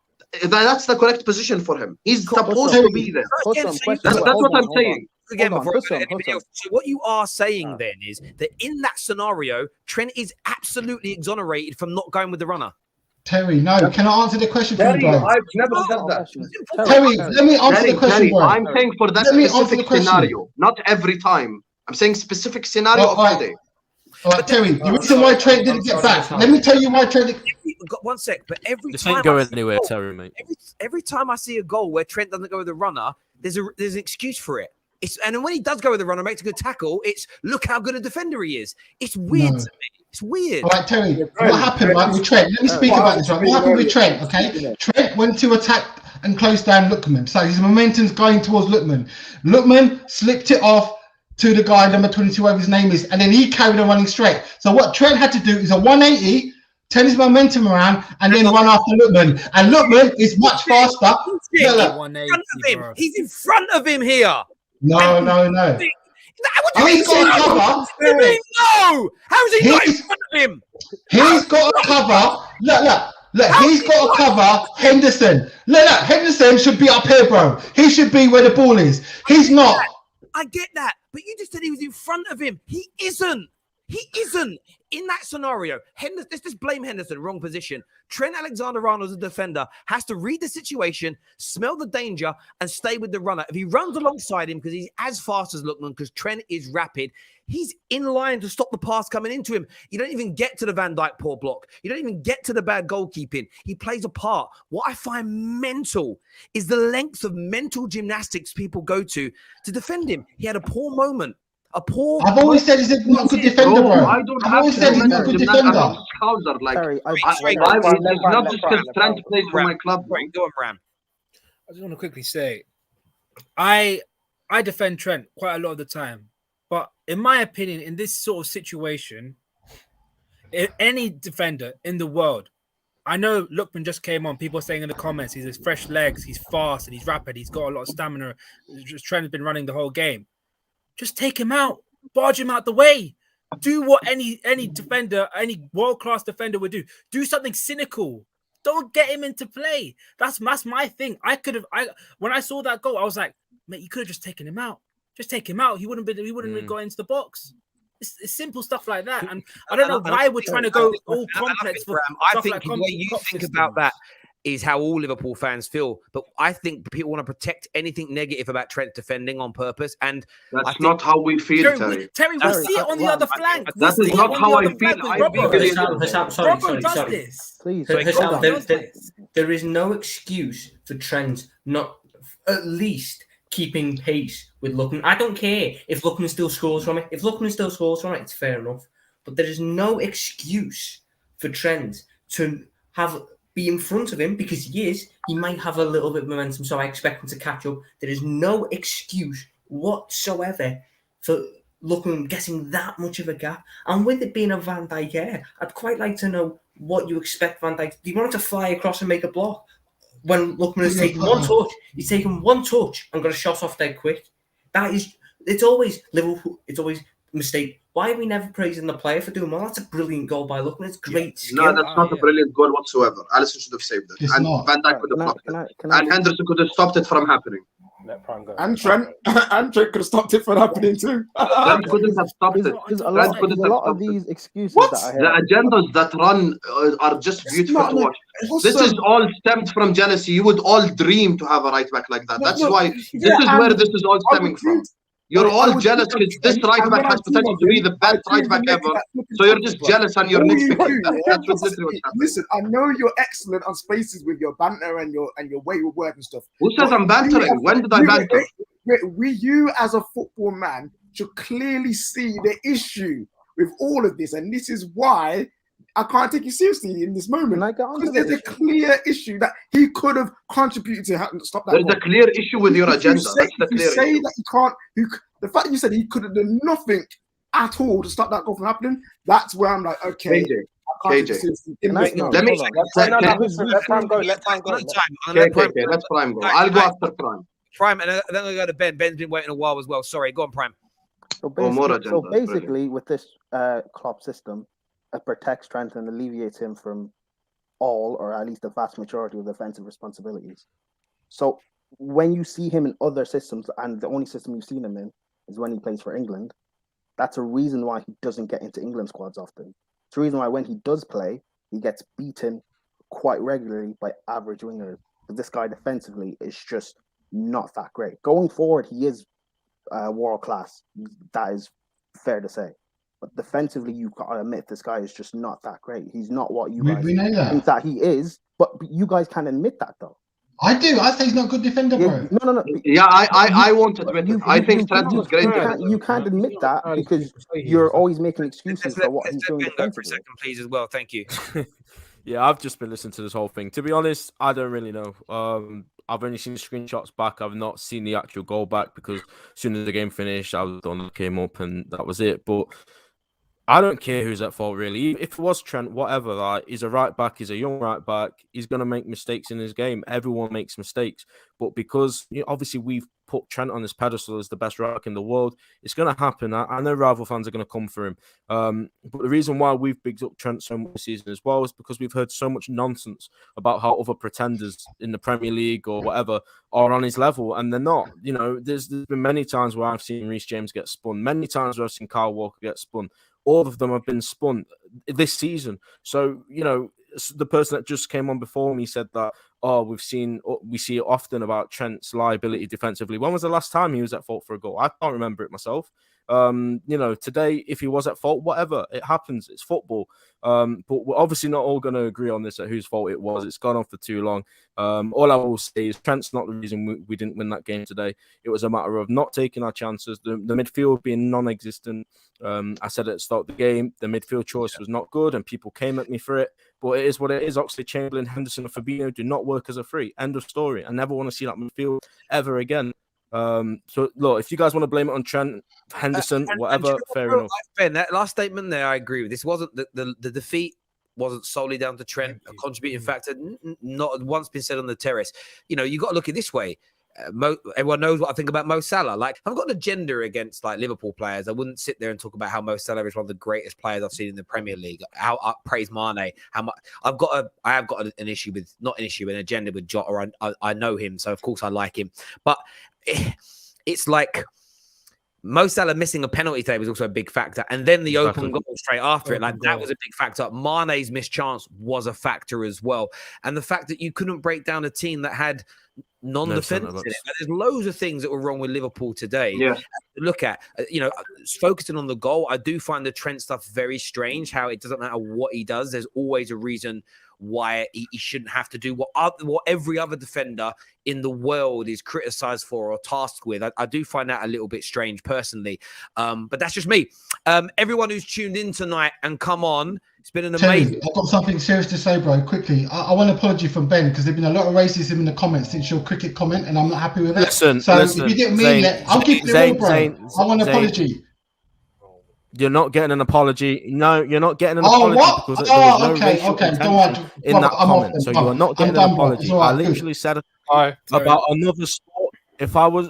that's the correct position for him. He's supposed to be there. That's what I'm saying. Again, so what you are saying then is that in that scenario, Trent is absolutely exonerated from not going with the runner. Terry, no. Can I answer the question for you, Terry, bro? I've never said that. Terry, let me answer the question, bro. I'm saying for that specific scenario, not every time. I'm saying specific scenario of today. All right, Terry, the reason why Trent didn't get back, let me tell you why Trent... One sec, but every This time ain't going anywhere, Terry, mate. every time I see a goal where Trent doesn't go with the runner, there's an excuse for it. And then when he does go with the runner, makes a good tackle, it's look how good a defender he is. It's weird to me. It's weird. All right, Terry, what happened with Trent? Let me speak about this, right? What happened with Trent, okay? Trent went to attack and close down Lookman. So his momentum's going towards Lookman. Lookman slipped it off to the guy, number 22, whatever his name is, and then he carried on running straight. So what Trent had to do is a 180, turn his momentum around, and then run after Lookman. And Lookman is much faster. He's in front of him here. No. What do you mean? He's got a cover. What do you mean no? How's he not in front of him? He's got a cover. Look, he's got a cover. Henderson. Look, Henderson should be up here, bro. He should be where the ball is. He's not. I get that, but you just said he was in front of him. He isn't. He isn't. In that scenario, let's just blame Henderson, wrong position. Trent Alexander-Arnold as a defender has to read the situation, smell the danger, and stay with the runner. If he runs alongside him because he's as fast as Lookman, because Trent is rapid, he's in line to stop the pass coming into him. You don't even get to the Van Dijk poor block. You don't even get to the bad goalkeeping. He plays a part. What I find mental is the lengths of mental gymnastics people go to defend him. He had a poor moment. I've always said he's not a good defender, bro. I've always said he's not a good defender. It's not just because Trent plays for my club. Go on, Bram. I just want to quickly say, I defend Trent quite a lot of the time, but in my opinion, in this sort of situation, any defender in the world, I know Lookman just came on. People are saying in the comments, he's fresh legs, he's fast, and he's rapid. He's got a lot of stamina. Trent has been running the whole game. Just take him out, barge him out the way. Do what any defender, any world-class defender would do. Do something cynical. Don't get him into play. That's my thing. When I saw that goal, I was like, mate, you could have just taken him out. Just take him out. He wouldn't have got into the box. It's simple stuff like that. And I don't know why we're trying to go all complex. I think the way you think about that is how all Liverpool fans feel. But I think people want to protect anything negative about Trent defending on purpose. And that's not how we feel, Terry. Terry, we see it on the other flank. That is not how I feel. There is no excuse for Trent not at least keeping pace with Lookman. I don't care if Lookman still scores from it. If Lookman still scores from it, it's fair enough. But there is no excuse for Trent to be in front of him, because he might have a little bit of momentum, so I expect him to catch up. There is no excuse whatsoever for Lookman getting that much of a gap. And with it being a Van Dijk error, I'd quite like to know what you expect Van Dijk. Do you want him to fly across and make a block? When Lookman has taken one touch, he's taken one touch and got a shot off dead quick. It's always Liverpool, it's always a mistake. Why are we never praising the player for doing well? That's a brilliant goal by Lookman. It's great skill. No, that's not a brilliant goal whatsoever. Alisson should have saved it. And Van Dijk could have blocked it. And Henderson could have stopped it from happening. And Trent could have stopped it from happening too. Trent couldn't have stopped it. There's a lot of these excuses that I hear. The agendas that run are just beautiful to watch. This is all stemmed from jealousy. You would all dream to have a right back like that. That's why this is where this is all stemming from. You're all jealous because this right back has potential to be the best right back ever. So you're just jealous and you're nitpicking. That's what's literally happening. Listen, I know you're excellent on spaces with your banter and your way you work and stuff. Who says I'm bantering? When did I banter? You as a football man should clearly see the issue with all of this, and this is why I can't take you seriously in this moment. Because there's a clear issue that he could have contributed to stop that. There's a clear issue with your agenda. That's the clear issue. That he can't. The fact that you said he could have done nothing at all to stop that goal from happening, that's where I'm like, okay. KJ. Let me. Let Prime go. Let Prime go. Let's Prime go. I'll go after Prime. Prime, and then I'll go to Ben. Ben's been waiting a while as well. Sorry, go on, Prime. So basically with this Klopp system, it protects Trent and alleviates him from all, or at least the vast majority of defensive responsibilities. So when you see him in other systems, and the only system you've seen him in is when he plays for England, that's a reason why he doesn't get into England squads often. It's a reason why when he does play, he gets beaten quite regularly by average wingers. But this guy defensively is just not that great. Going forward, he is world class. That is fair to say. But defensively, you gotta admit this guy is just not that great. He's not what you guys think that he is. But you guys can't admit that though. I do. I say he's not a good defender, bro. No. Yeah, I won't admit it. I think Trent is great. You can't admit that because you're always making excuses for what he's doing defensively. For a second, please, as well. Thank you. Yeah, I've just been listening to this whole thing. To be honest, I don't really know. I've only seen screenshots back. I've not seen the actual goal back because as soon as the game finished, I was done, came up, and that was it. But I don't care who's at fault, really. If it was Trent, whatever, like, he's a right back, he's a young right back, he's going to make mistakes in his game. Everyone makes mistakes. But because obviously we've put Trent on this pedestal as the best right back in the world, it's going to happen. I know rival fans are going to come for him. But the reason why we've bigged up Trent so much this season as well is because we've heard so much nonsense about how other pretenders in the Premier League or whatever are on his level, and they're not. There's been many times where I've seen Reece James get spun, many times where I've seen Kyle Walker get spun. All of them have been spun this season. So, the person that just came on before me said that, we see it often about Trent's liability defensively. When was the last time he was at fault for a goal? I can't remember it myself. Today, if he was at fault, whatever, it happens. It's football. But we're obviously not all going to agree on this at whose fault it was. It's gone on for too long. All I will say is Trent's not the reason we didn't win that game today. It was a matter of not taking our chances, the midfield being non-existent. I said at the start of the game, the midfield choice was not good and people came at me for it. But it is what it is. Oxlade-Chamberlain, Henderson and Fabinho do not work as a free. End of story. I never want to see that midfield ever again. So look, if you guys want to blame it on Trent, Henderson, whatever, fair enough. Ben, that last statement there, I agree with. This wasn't the defeat wasn't solely down to Trent, a contributing factor. Not once been said on the terrace. You got to look at it this way. Everyone knows what I think about Mo Salah. Like, I've got an agenda against like Liverpool players. I wouldn't sit there and talk about how Mo Salah is one of the greatest players I've seen in the Premier League. How I praise Mane. How much I have got an issue with, not an issue, an agenda with Jota. I know him, so of course I like him. But it's like Mo Salah missing a penalty today was also a big factor, and then the open goal straight after it, like that was a big factor. Mane's missed chance was a factor as well, and the fact that you couldn't break down a team that had non-defense in it. There's loads of things that were wrong with Liverpool today. Yeah. Look at, focusing on the goal, I do find the Trent stuff very strange, how it doesn't matter what he does. There's always a reason why he shouldn't have to do what every other defender in the world is criticized for or tasked with. I do find that a little bit strange personally. But that's just me. Everyone who's tuned in tonight and come on, it's been an amazing... I've got something serious to say, bro, quickly. I want an apology from Ben because there's been a lot of racism in the comments since your cricket comment and I'm not happy with it. Listen, if you didn't mean it, I'll keep it real, bro. I want an apology. You're not getting an apology. No, you're not getting an apology because there was no racial intention in that comment. So you are not getting an apology. I literally said about another sport. If I was...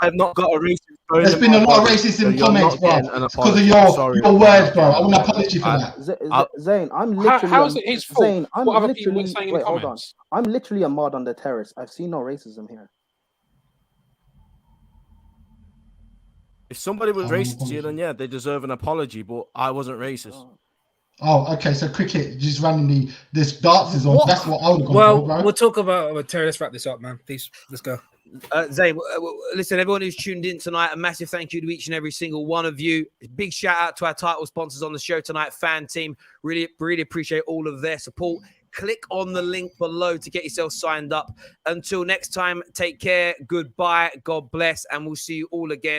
I've not got a racist. There's been a lot of racism comments, bro. Because of your words, bro. I want an apology for that. Zain, I'm literally... How is it his fault? Zain, what other people were saying in the comments? I'm literally a mod on the terrace. I've seen no racism here. If somebody was racist to you, then yeah, they deserve an apology, but I wasn't racist. Oh, okay. So cricket just randomly, this darts is on. That's what I would have gone for, bro. We'll talk about Terry. Let's wrap this up, man. Please, let's go. Zain, listen, everyone who's tuned in tonight, a massive thank you to each and every single one of you. Big shout out to our title sponsors on the show tonight, Fan Team. Really, really appreciate all of their support. Click on the link below to get yourself signed up. Until next time, take care, goodbye, God bless, and we'll see you all again